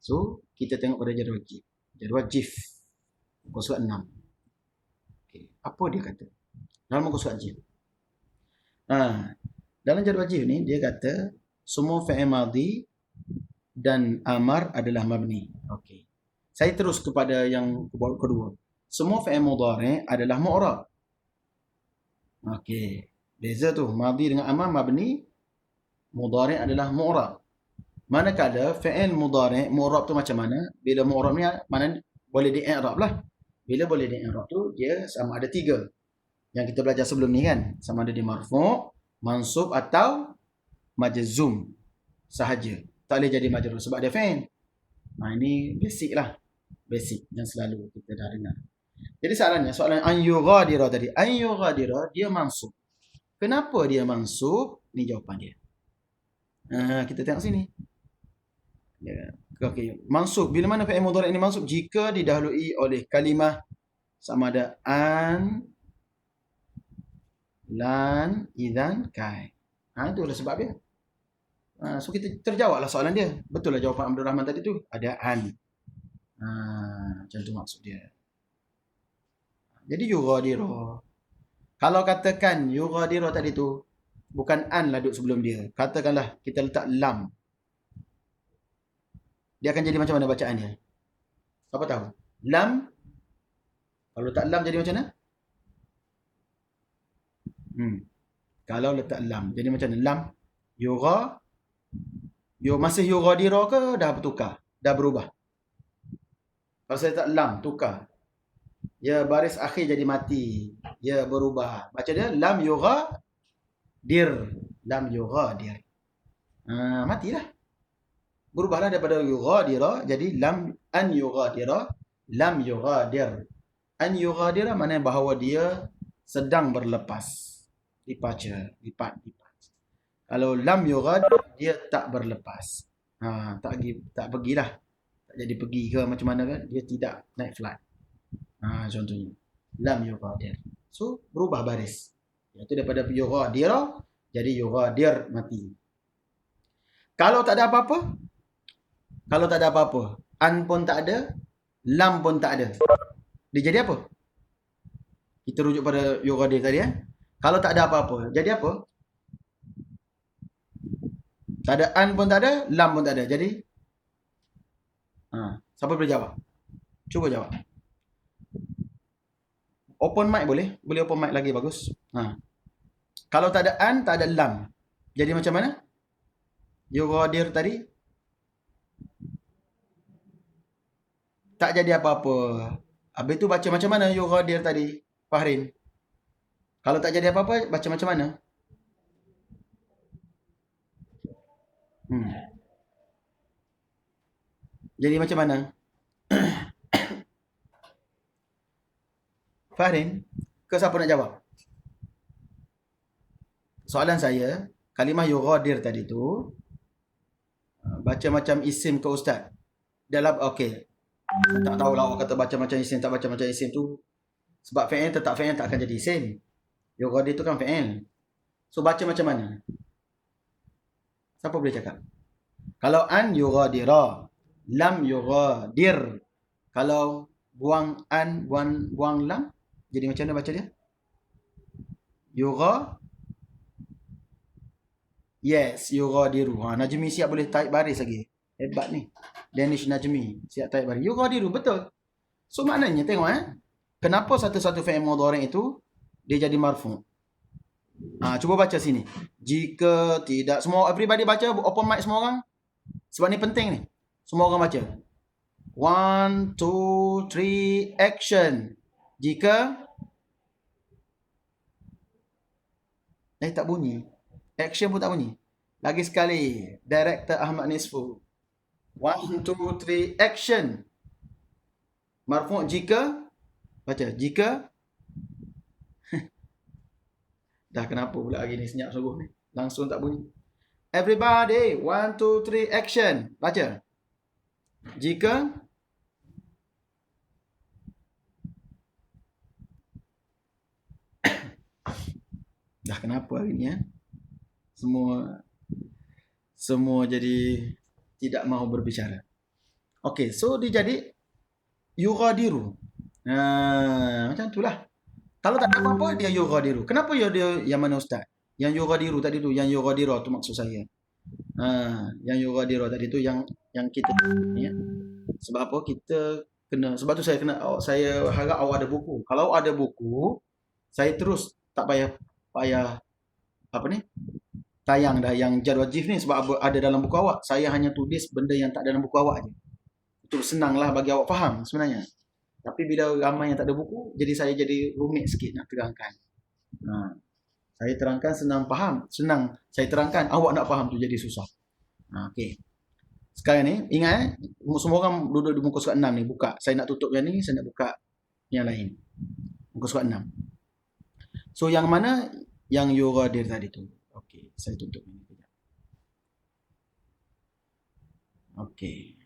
So, kita tengok pada jadual jif. Jadual jif. Muka surat 6. Okay. Apa dia kata? Dalam muka surat jif. Dalam jadual jif ni, dia kata, semua fi'il madhi dan amar adalah mabni. Okey. Saya terus kepada yang kedua. Semua fi'il mudhari' adalah mu'rab. Okey. Beza tu. Madhi dengan amar mabni. Mudhari' adalah mu'rab. Manakala fi'il mudhari' mu'rab tu macam mana? Bila mu'rab ni mana boleh di-i'rab lah. Bila boleh di-i'rab tu dia sama ada 3. Yang kita belajar sebelum ni kan. Sama ada dia marfu', mansub atau majzum sahaja. Tak boleh jadi majrur sebab dia fi'il. Ini basic lah. Basic yang selalu kita dah dengar. Jadi soalan an yughadiru tadi. An yughadiru dia mansub. Kenapa dia mansub? Ni jawapan dia. Kita tengok sini. Okey, mansub. Bila mana fi'il mudhari' ini mansub? Jika didahului oleh kalimah sama ada an, lan, idzan, kai. Itulah sebab dia. So kita terjawablah soalan dia. Betul lah jawapan Abdul Rahman tadi tu. Ada an. Macam tu maksud dia. Jadi yughadiru. Kalau katakan yughadiru tadi tu bukan an lah duduk sebelum dia. Katakanlah kita letak lam. Dia akan jadi macam mana bacaan dia? Siapa tahu? Lam. Kalau letak lam jadi macam mana? Kalau letak lam jadi macam mana? Lam. Masih yughadiru ke dah bertukar? Dah berubah? Kalau saya letak lam, tukar. Ya baris akhir jadi mati. Ya berubah. Baca dia lam yughadir. Lam yughadir. Matilah. Berubahlah daripada yughadira jadi lam an yughadira, lam yughadir. An yughadira maknanya bahawa dia sedang berlepas. Departure, lipat. Kalau lam yughadir, dia tak berlepas. Tak pergilah. Tak jadi pergi ke macam mana kan? Dia tidak naik flight. Contohnya. Lam yughadir. So, berubah baris. Iaitu daripada yughadir jadi yughadir, mati. Kalau tak ada apa-apa, an pun tak ada, lam pun tak ada. Dia jadi apa? Kita rujuk pada yughadir tadi Kalau tak ada apa-apa, jadi apa? Tak ada an pun tak ada, lam pun tak ada. Jadi siapa boleh jawab? Cuba jawab. Open mic boleh? Boleh open mic lagi bagus. Kalau tak ada an, tak ada lam. Jadi macam mana? Yughadir tadi tak jadi apa-apa. Habis tu baca macam mana yughadir tadi, Fahrin? Kalau tak jadi apa-apa, baca macam mana? Jadi macam mana? Fahrin, ke siapa nak jawab? Soalan saya, kalimah yughadir tadi tu baca macam isim ke ustaz? Dalam okey. Tak tahulah awak kata baca macam isim, tak baca macam isim tu. Sebab fi'il tetap fi'il tak akan jadi isim. Yughadir tu kan fi'il. So baca macam mana? Siapa boleh cakap? Kalau an yughadira, lam yughadir. Kalau buang an, buang lam, jadi macam mana baca dia? Yes, yughadiru. Najmi siap boleh tarik baris lagi. Hebat ni. Danish Najmi siap tarik baris. Yughadiru, betul. So maknanya tengok kenapa satu-satu fi'il mudhari' itu dia jadi marfu'. Cuba baca sini. Jika tidak, semua everybody baca, open mic semua orang. Sebab ni penting ni. Semua orang baca. 1, 2, 3, action. Jika tak bunyi. Action pun tak bunyi. Lagi sekali. Director Ahmad Nisfu. 1, 2, 3, action. Marfu' jika. Baca. Jika. Dah kenapa pula hari ni senyap sungguh ni. Langsung tak bunyi. Everybody. 1, 2, 3, action. Baca. Jika. Dah kenapa hari ni Semua jadi tidak mahu berbicara. Okey, so dia jadi yughadiru. Macam itulah. Kalau tak ada apa-apa dia yughadiru. Kenapa dia yang mana ustaz? Yang yughadiru tadi tu, yang yughadiru tu maksud saya. Yang yughadiru tadi tu yang kita ni Sebab apa kita kena, sebab tu saya harap awak ada buku. Kalau ada buku, saya terus tak payah tayang dah yang jadual jif ni sebab ada dalam buku awak. Saya hanya tulis benda yang tak dalam buku awak je. Itu senanglah bagi awak faham sebenarnya. Tapi bila ramai yang tak ada buku, jadi saya jadi rumit sikit nak terangkan. Saya terangkan senang faham. Senang saya terangkan, awak nak faham tu jadi susah. Okey. Sekarang ni, ingat semua orang duduk di muka surat 6 ni. Buka. Saya nak tutup yang ni, saya nak buka yang lain. Muka surat 6. So, yang mana yang yughadir tadi tu? Okey, saya tutup ini kejap. Okey.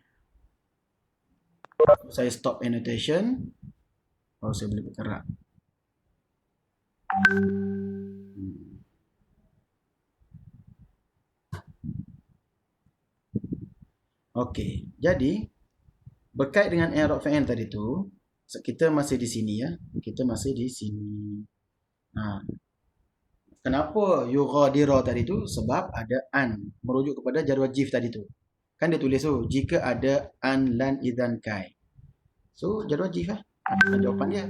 Saya stop annotation. Saya boleh bergerak. Okey, jadi berkait dengan i'rab fa'il tadi tu, kita masih di sini ya. Kita masih di sini. Kenapa yughadirah tadi tu? Sebab ada an, merujuk kepada jadual jif tadi tu. Kan dia tulis tu, jika ada an, lan, idzan, kai. So, jadual jif jawapan dia.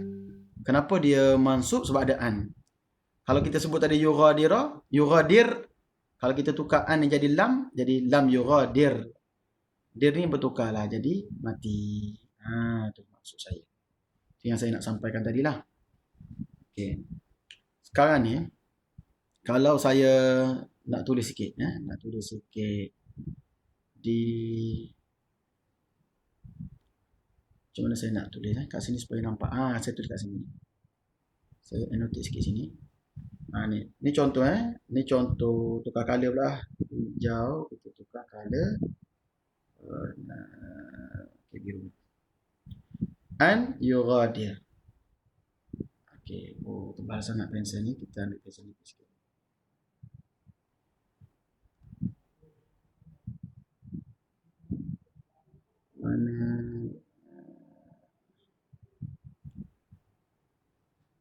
Kenapa dia mansub? Sebab ada an. Kalau kita sebut tadi yughadirah, yughadir, kalau kita tukar an yang jadi lam yughadir. Dir ni bertukarlah jadi mati. Itu maksud saya. Itu yang saya nak sampaikan tadilah. Okey. Sekarang ni kalau saya nak tulis sikit di Macam mana saya nak tulis kat sini supaya nampak. Saya tulis kat sini. Saya annotate sikit sini. Ni contoh Ni contoh tukar color pula. Hijau, kita tukar color. Biru. An yughadir. Okey, tebal sangat pensel ni. Kita ambil pensel ni sikit. Mana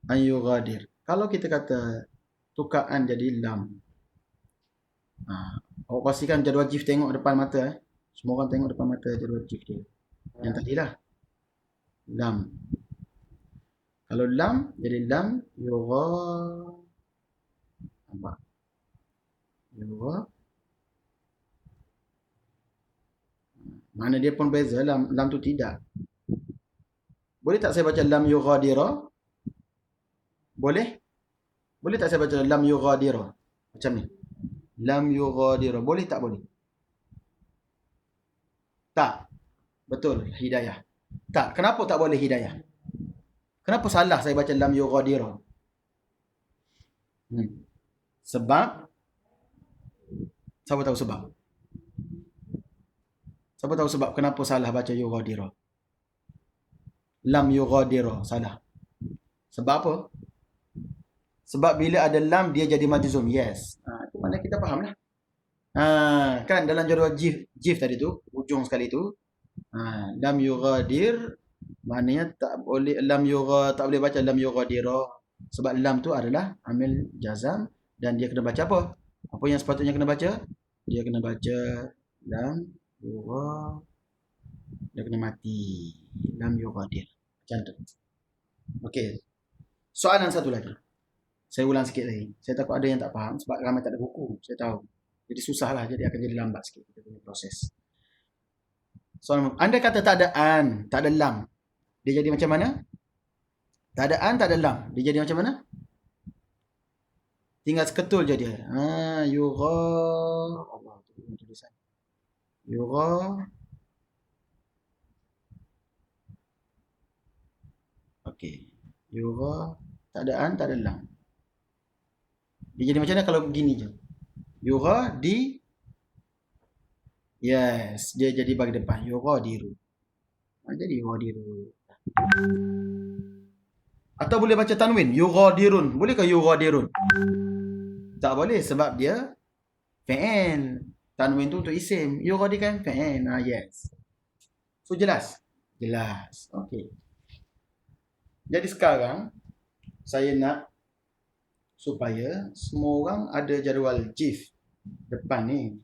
an yughadir. Kalau kita kata tukar an jadi lam. Awak pastikan jadual GIF tengok depan mata. Semua orang tengok depan mata jadual GIF dia. Yang tadi lah. Lam. Kalau lam jadi lam yugha. Nampak? Yugha. Mana dia pun beza. Lam tu tidak. Boleh tak saya baca lam yughadira? Boleh? Boleh tak saya baca lam yughadira? Macam ni. Lam yughadira. Boleh tak boleh? Tak. Betul. Hidayah. Tak. Kenapa tak boleh hidayah? Kenapa salah saya baca lam yughadira? Sebab. Siapa tahu sebab? Siapa tahu sebab kenapa salah baca yughadira? Lam yughadira. Salah. Sebab apa? Sebab bila ada lam dia jadi majzum. Yes. Itu mana kita faham lah. Kan dalam jadual GIF tadi tu, ujung sekali tu, lam yughadir maknanya tak boleh tak boleh baca lam yughadirah sebab lam tu adalah amil jazam dan dia kena baca apa? Apa yang sepatutnya kena baca? Dia kena baca lam yughadir. Dia kena mati. Lam yughadir. Macam tu. Okey. Soalan satu lagi. Saya ulang sikit lagi. Saya takut ada yang tak faham sebab ramai tak ada buku. Saya tahu. Jadi susahlah. Jadi akan jadi lambat sikit kita punya proses. Soalan, anda kata tak ada an, tak ada lam. Dia jadi macam mana? Tak ada an, tak ada lam. Dia jadi macam mana? Tinggal seketul je dia. Yugha. Allah, tulisan. Yugha. Okey. Yugha. Tak ada an, tak ada lam. Dia jadi macam mana kalau begini je? Yugha di. Yes. Dia jadi bagi depan. Yugha diru. Jadi yugha diru. Atau boleh baca tanwin. Yughadirun. Boleh ke yughadirun? Tak boleh sebab dia fi'il. Tanwin tu untuk isim. Yughadir kan fi'il. Yes. So jelas? Jelas. Okey. Jadi sekarang saya nak supaya semua orang ada jadual GIF depan ni.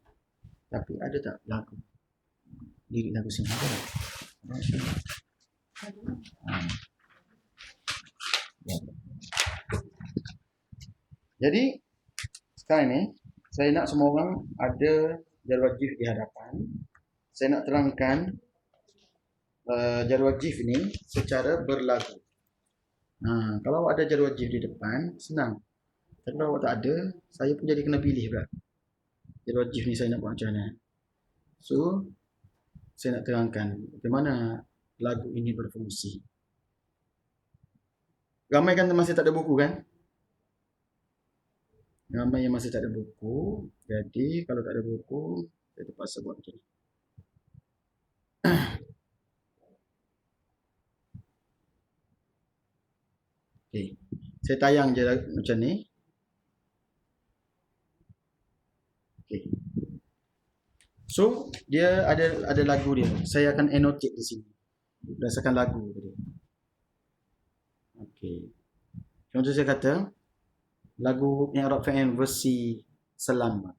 Tapi ada tak lagu? Lirik lagu sini. Jadi sekarang ni saya nak semua orang ada jadual GIF di hadapan. Saya nak terangkan jadual GIF ni secara berlagu. Kalau awak ada jadual GIF di depan, senang. Tapi kalau awak tak ada, saya pun jadi kena pilih pula. Jadual GIF ni saya nak buat macam mana. So, saya nak terangkan bagaimana lagu ini berfungsi. Ramai kan masih tak ada buku kan? Ramai yang masih tak ada buku. Jadi, kalau tak ada buku, saya terpaksa buat macam ni. Okay. Saya tayang je macam ni. Okay. So, dia ada lagu dia. Saya akan annotate di sini. Berdasarkan lagu dia. Okay. Contoh saya kata, lagu I'rab Fa'il versi Selam.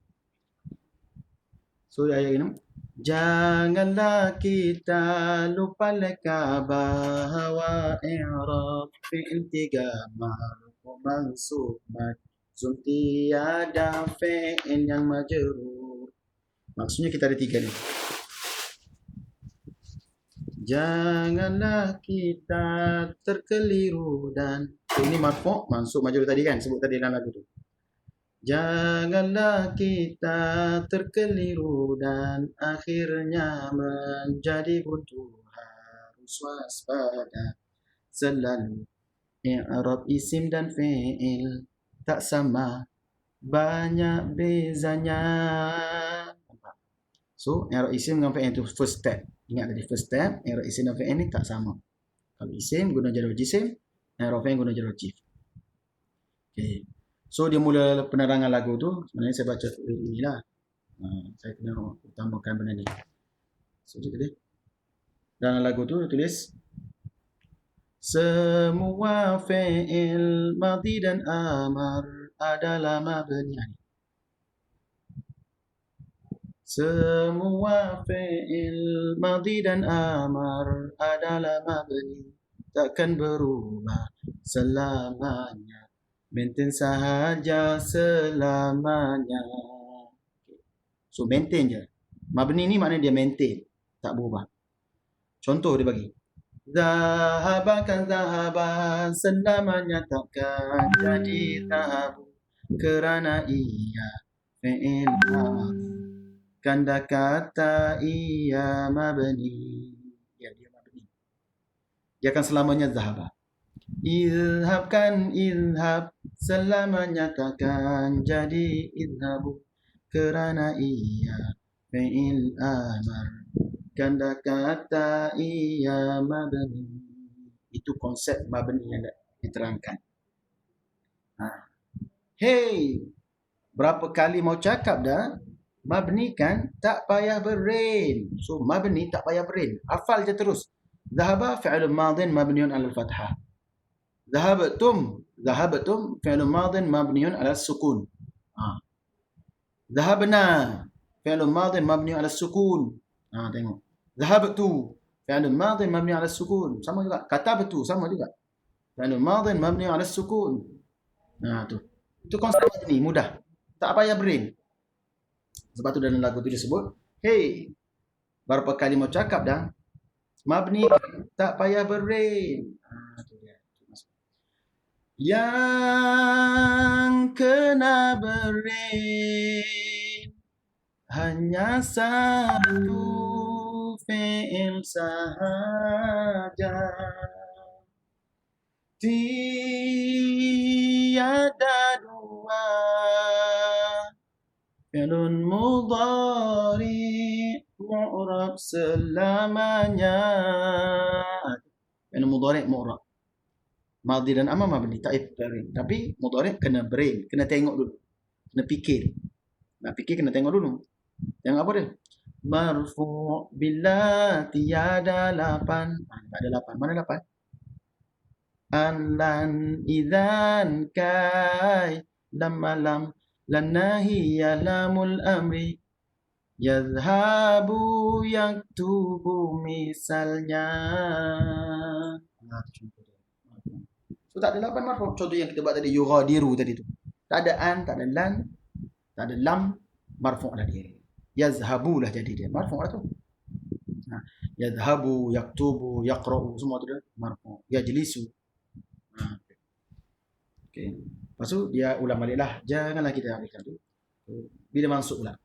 So, ayat ini. Janganlah kita lupa leka bahawa i'rab fi'il tiga marfu mansub majzum tiada fi'il yang majrur. Maksudnya kita ada tiga ni. Janganlah kita terkeliru dan ini marfu mansub majrur tadi kan, sebut tadi dalam lagu tu. Janganlah kita terkeliru dan akhirnya menjadi buntu harus waspada selalu. I'rab isim dan fi'il tak sama, banyak bezanya. Nampak? So, i'rab isim dengan fi'il itu first step. Ingat tadi first step, i'rab isim dan fi'il ni tak sama. Kalau isim guna jar wal jisim, i'rab fi'il guna jar wal jif. Okay. So, dia mula penerangan lagu tu, sebenarnya saya baca inilah. Saya kena utamakan benda ni. So, dia dalam lagu tu dia tulis semua fi'il madhi dan amar adalah mabni. Semua fi'il madhi dan amar adalah mabni, takkan berubah selamanya, maintain sahaja selamanya. So maintain je. Mabni ni maknanya dia maintain, tak berubah. Contoh dia bagi. Zahabakan zahaban selamanya takkan jadi zahabu, kerana ia fi'il madhi, kanda kata ia mabni. Ya, dia mabni. Dia akan selamanya zahaba. Izhabkan izhab selamanya takkan jadi izhabu, kerana ia fi'il amar, kanda kata ia mabni. Itu konsep mabni yang diterangkan. Hey, berapa kali mau cakap dah, mabni kan tak payah berain. So mabni tak payah berain. Hafal je terus. Zahaba fi'il madin mabniun 'ala al-fathah. Zahabatum fi'il madin mabniun 'ala as-sukun. Zahabna fi'il madin mabniun 'ala as-sukun. Tengok. Zahabtu fi'il madin mabniun 'ala as-sukun. Sama juga. Katabtu sama juga. Fi'il madin mabniun 'ala as-sukun. Tu. Itu konsep ni mudah. Tak payah berain. Sebab tu dalam lagu tu dia sebut, hey, berapa kali mau cakap dah, mabni tak payah berain. Tu dia. Yang kena berain hanya satu fi'il sahaja, tiada dua. Fi'lun mudhari mu'rab selamanya. Fi'lun mudhari mu'rab. Madhi dan amar mabni tak berain. Tapi mudhari kena berain, kena tengok dulu. Kena fikir. Nak fikir kena tengok dulu. Tengok apa dia? Marfu' bila tiada lapan. Tak ada lapan. Mana lapan? An lan idzan kai lam malam lan nahiya lamul amri yazhabu yaktubu misalnya. So tak ada lapan marfu'. Contoh yang kita buat tadi, yughadiru tadi tu. Tak ada an, tak ada lan, tak ada lam, marfu' lah dia. Yazhabu lah jadi dia. Marfu' lah tu. Yazhabu, yaktubu, yaqra'u, semua tu dia marfu'. Yajlisu. Okay. Lepas tu dia ulang balik lah. Janganlah kita ambilkan tu. Bila masuk pula.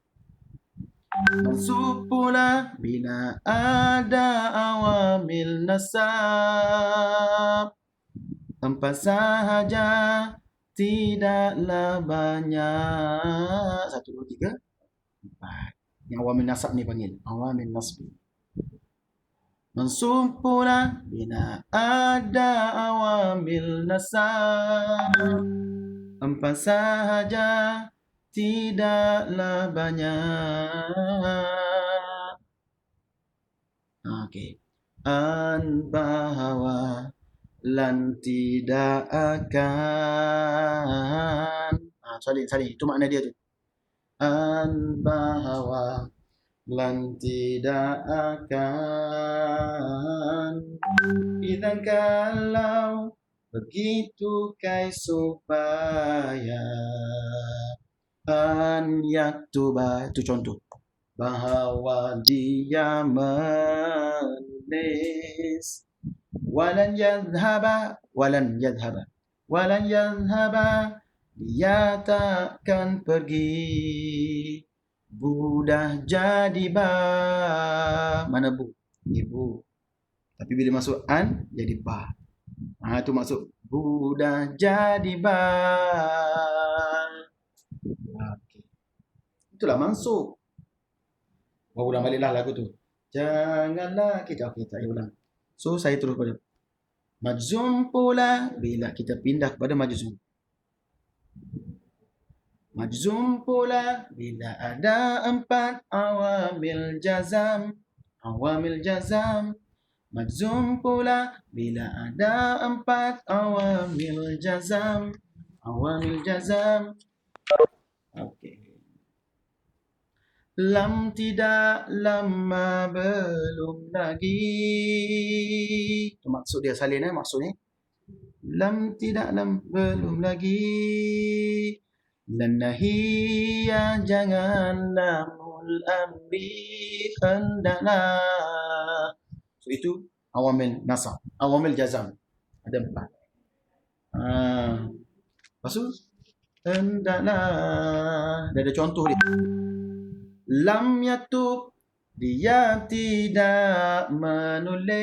Masuk pula bila ada awamil nasab. Empat sahaja, tidaklah banyak. 1, 2, 3, 4. Yang awamil nasab ni panggil awamil nasbi. Mansub pula bila ada awamil nasab. Empat sahaja, tidaklah banyak. Okey. An bahawa lan tidak akan. Salin. Itu makna dia tu. An bahawa lan tidak akan. Idzan kalau begitu kai supaya an yaktuba. Itu contoh. Bahawa dia menulis. Walan yadhhaba. Dia takkan pergi. Bu dah jadi ba. Mana bu? Ibu. Tapi bila masuk an, jadi ba. Itu maksud budak jadi ba. Okey. Itulah mansub. Ulang baliklah lagu tu. Janganlah kita, okey, tak payah ulang. So, saya terus pada majzum pula bila kita pindah kepada majzum. Majzum pula bila ada 4 awamil jazam. Awamil jazam. Majzum pula bila ada 4 awamil jazam. Awamil jazam. Okey. Lam tidak, lama belum lagi. Itu maksud dia salin, maksudnya. Lam tidak, lam belum lagi. Lan nahiyya janganlah mul amri hendaklah. So itu awamil nasab, awamil jazam. Ada 4. Lepas tu hendaklah. Dia ada contoh dia. Lam yatub, dia tidak menulis.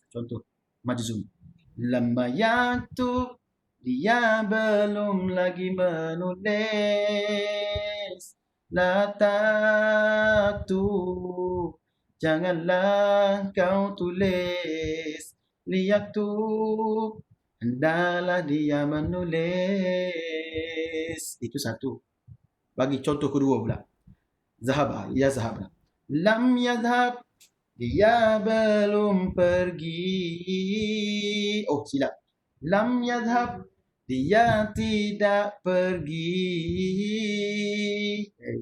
Contoh majzum. Lam yatub, dia belum lagi menulis. La taktub, janganlah kau tulis. Liyaktub, hendaklah dia menulis. Itu satu. Bagi contoh kedua pula. Zahaba, yazhab. Lam yazhab, dia belum pergi. Oh, silap. Lam yazhab, dia tidak pergi.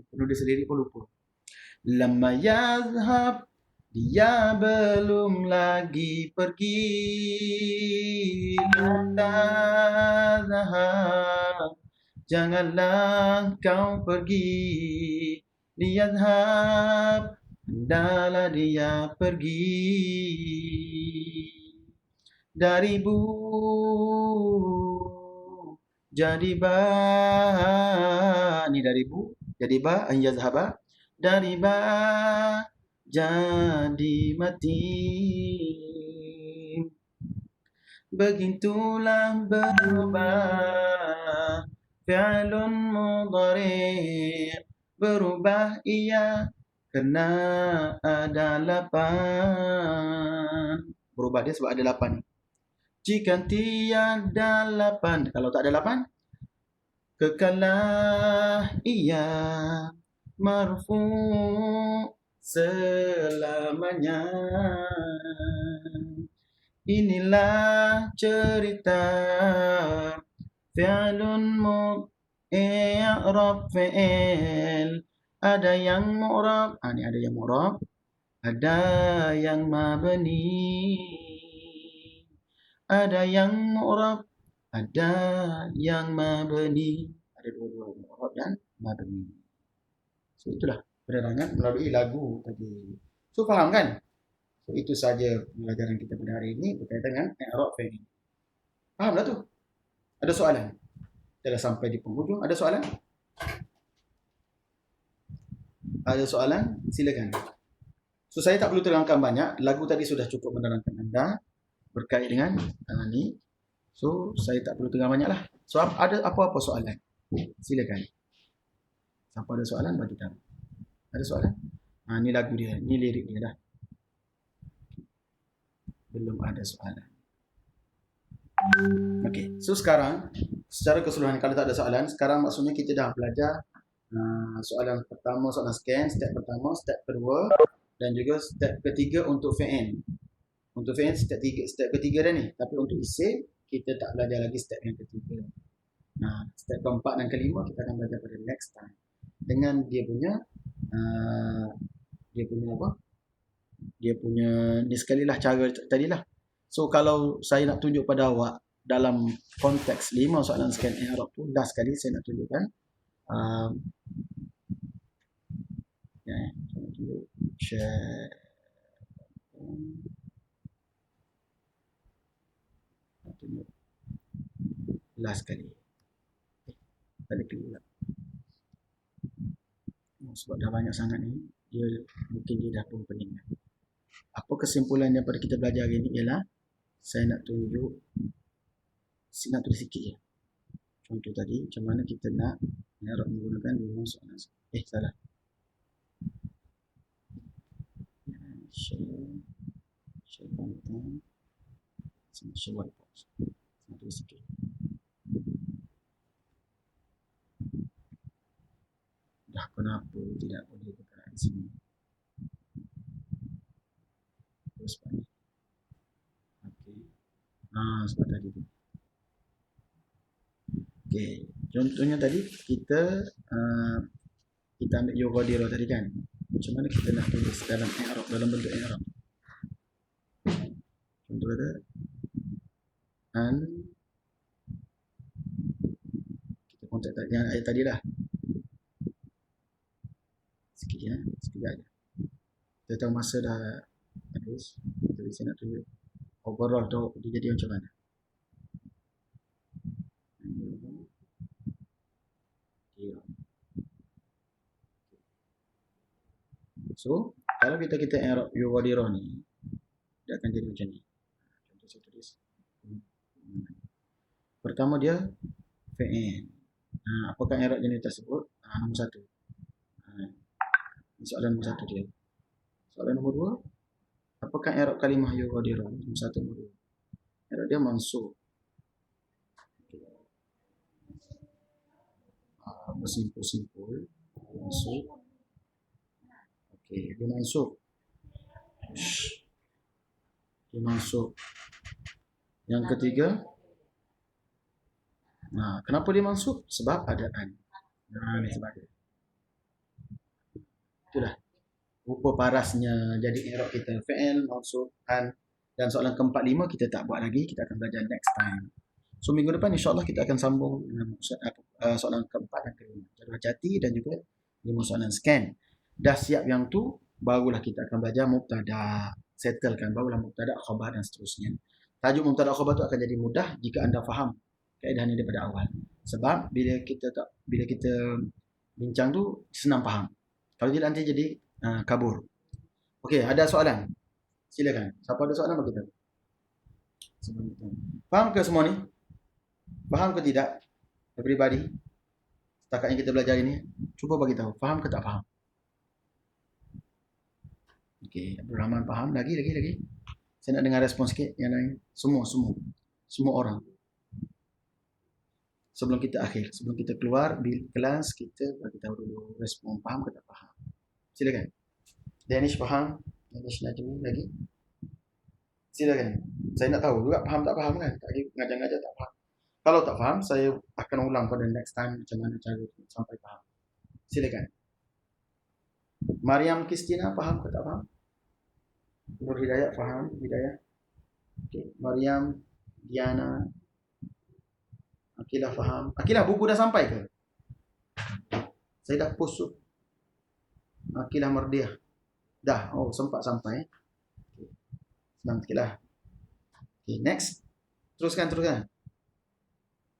Penulis sendiri pun lupa. Lam yazhab, dia belum lagi pergi. La tazhab, janganlah kau pergi. Liyadhab, hendaklah dia pergi. Dari bu jadi ba. Ni dari bu jadi ba, an yazhaba. Dari ba jadi mati. Begitulah berubah fi'lun mudhari', berubah ia kerana ada 8. Berubah dia sebab ada 8. Jika tiada 8, kalau tak ada 8, kekalah ia marfu' selamanya. Inilah cerita fi'lun i'rab fi'il. Ada yang mu'rab, ni ada yang mu'rab, ada yang mabni. Ada yang mu'rab, ada yang mabni. Ada dua-dua, mu'rab dan mabni. So itulah penerangan melalui lagu tadi. So faham kan? So itu saja pelajaran kita pada hari ini berkaitan dengan i'rab fi'il. Faham dah tu? Ada soalan? Kita dah sampai di penghujung. Ada soalan? Ada soalan? Silakan. So saya tak perlu terangkan banyak. Lagu tadi sudah cukup menerangkan anda berkait dengan ni. So saya tak perlu terang banyak lah. So ada apa-apa soalan? Silakan. Siapa ada soalan bagi tahu. Ada soalan? Ni lagu dia. Ni lirik dia dah. Belum ada soalan. Okey, so sekarang secara keseluruhan kalau tak ada soalan, sekarang maksudnya kita dah belajar soalan pertama, soalan scan, step pertama, step kedua dan juga step ketiga untuk fi'il. Untuk fi'il step ketiga dah ni, tapi untuk isim kita tak belajar lagi step yang ketiga. Step keempat dan kelima kita akan belajar pada next time. Dengan dia punya apa? Dia punya ni sekali lah cara tadilah. So kalau saya nak tunjuk pada awak dalam konteks 5 soalan scan i'rab tu, last sekali saya nak tunjukkan. Saya nak tunjuk share. Nak tunjuk last sekali. Tadi keluar. Sebab dah banyak sangat ni, dia mungkin dia dah pun pening. apa kesimpulan daripada kita belajar hari ini ialah saya nak tulis sikit je. Contoh tadi, macam mana kita nak menggunakan lima soalan. Salah. Share content. Share whiteboard. Saya tulis sikit. Dah kenapa tidak boleh bergerak di sini? Terus balik. Okey. Sebab tadi tu. Okey. Contohnya tadi kita ambil Yogodiro tadi kan. Macam mana kita nak tulis dalam i'rab, dalam bentuk i'rab. Contoh kata kita kontak yang ayat tadi lah. Sekejap aja. Kita tahu masa dah habis. Jadi saya nak tunjuk overall tu dia jadi macam mana. So, kalau kita i'rab Yogodiro ni, dia akan jadi macam ni. Contoh saya tulis. Pertama dia fi'il. Apakah i'rab jenis tersebut? Nombor 1. Soalan nombor 1 dia. Soalan nombor 2, apakah i'rab kalimah Yogodiro? Nombor 1, nombor 2. I'rab dia mansub. Bersimpul-simpul. Mansub. Okey, dia mansub. Dia mansub. Yang ketiga, kenapa dia mansub? Sebab ada an. Ni sebab dia. Itulah rupa parasnya jadi i'rab kita fi'il, mansub, an. Dan soalan keempat, 5 kita tak buat lagi, kita akan belajar next time. So minggu depan insya-Allah kita akan sambung dengan soalan keempat dan kelima. Jadual jati dan juga 5 soalan scan. Dah siap yang tu, barulah kita akan belajar mubtada. Settlekan, barulah mubtada, khabar dan seterusnya. Tajuk mubtada khabar tu akan jadi mudah jika anda faham kaedahnya daripada awal. Sebab bila kita bincang tu senang faham. Kalau tidak nanti jadi kabur. Okey, ada soalan? Silakan. Siapa ada soalan bagi tahu. Faham ke semua ni? Faham ke tidak? Everybody? Setakat yang kita belajar ini, cuba bagi tahu. Faham ke tak faham? Okey, Abdul Rahman faham. Lagi. Saya nak dengar respon sikit yang lain. Semua orang. Sebelum kita keluar kelas, kita bagi tahu dulu respon faham ke tak faham. Silakan. Danish faham? Danish Najmi lagi? Silakan. Saya nak tahu juga faham tak faham kan? Tak ngajar-ngajar tak faham. Kalau tak faham, saya akan ulang pada next time macam mana cara sampai faham. Silakan. Mariam Kristina faham ke tak faham? Nur Hidayat faham? Hidayah. Okay. Mariam, Diana, Akilah faham. Akilah, buku dah sampai ke? Saya dah post tu. Akilah Merdiah. Dah. Oh, sempat sampai. Okay. Senang sikit lah. Okay, next. Teruskan.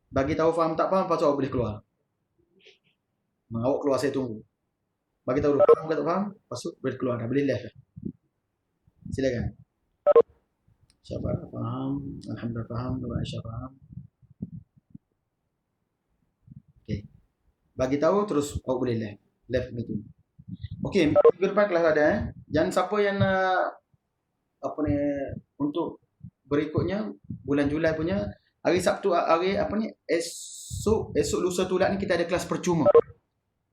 Bagi tahu faham tak faham, lepas tu awak boleh keluar. Awak keluar, saya tunggu. Bagi tahu faham ke tak faham, lepas tu boleh keluar dah. Boleh left dah. Silakan. Syabab faham. Alhamdulillah faham. Nur Aisyah faham. Okay. Bagi tahu terus awak boleh left meeting. Okey, minggu depan kelas ada Jangan siapa yang nak untuk berikutnya bulan Julai punya hari Sabtu esok lusa tulat ni kita ada kelas percuma.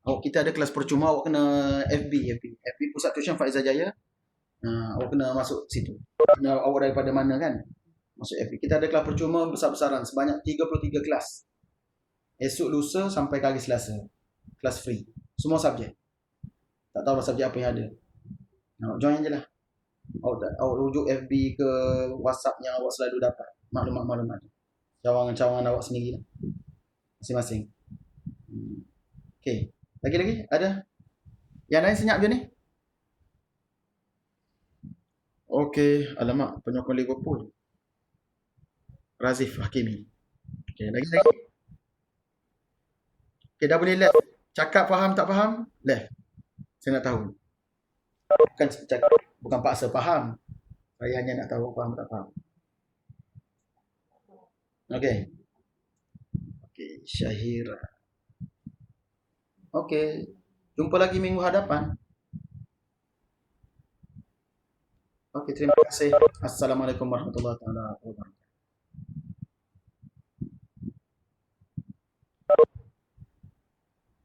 Kita ada kelas percuma, awak kena FB Pusat Tuition Faizal Jaya. Awak kena masuk situ. Awak daripada mana kan? Masuk FB. Kita ada kelas percuma besar-besaran sebanyak 33 kelas. Esok lusa sampai ke hari Selasa. Kelas free. Semua subjek. Tak tahu subjek apa yang ada. Join je lah. Awak rujuk FB ke WhatsApp yang awak selalu dapat maklumat-maklumat. Cawangan-cawangan awak sendiri lah. Masing-masing. Okey. Lagi-lagi ada? Yang lain senyap je ni? Okey. Alamak, penyokong Liverpool. Razif Hakimi. Okey, lagi-lagi. Okey, dah boleh left. Cakap faham tak faham? Left. Saya nak tahu. Bukan paksa faham. Saya hanya nak tahu faham tak faham. Okey. Okey, Syahira. Okey. Jumpa lagi minggu hadapan. Okey, terima kasih. Assalamualaikum warahmatullahi wabarakatuh.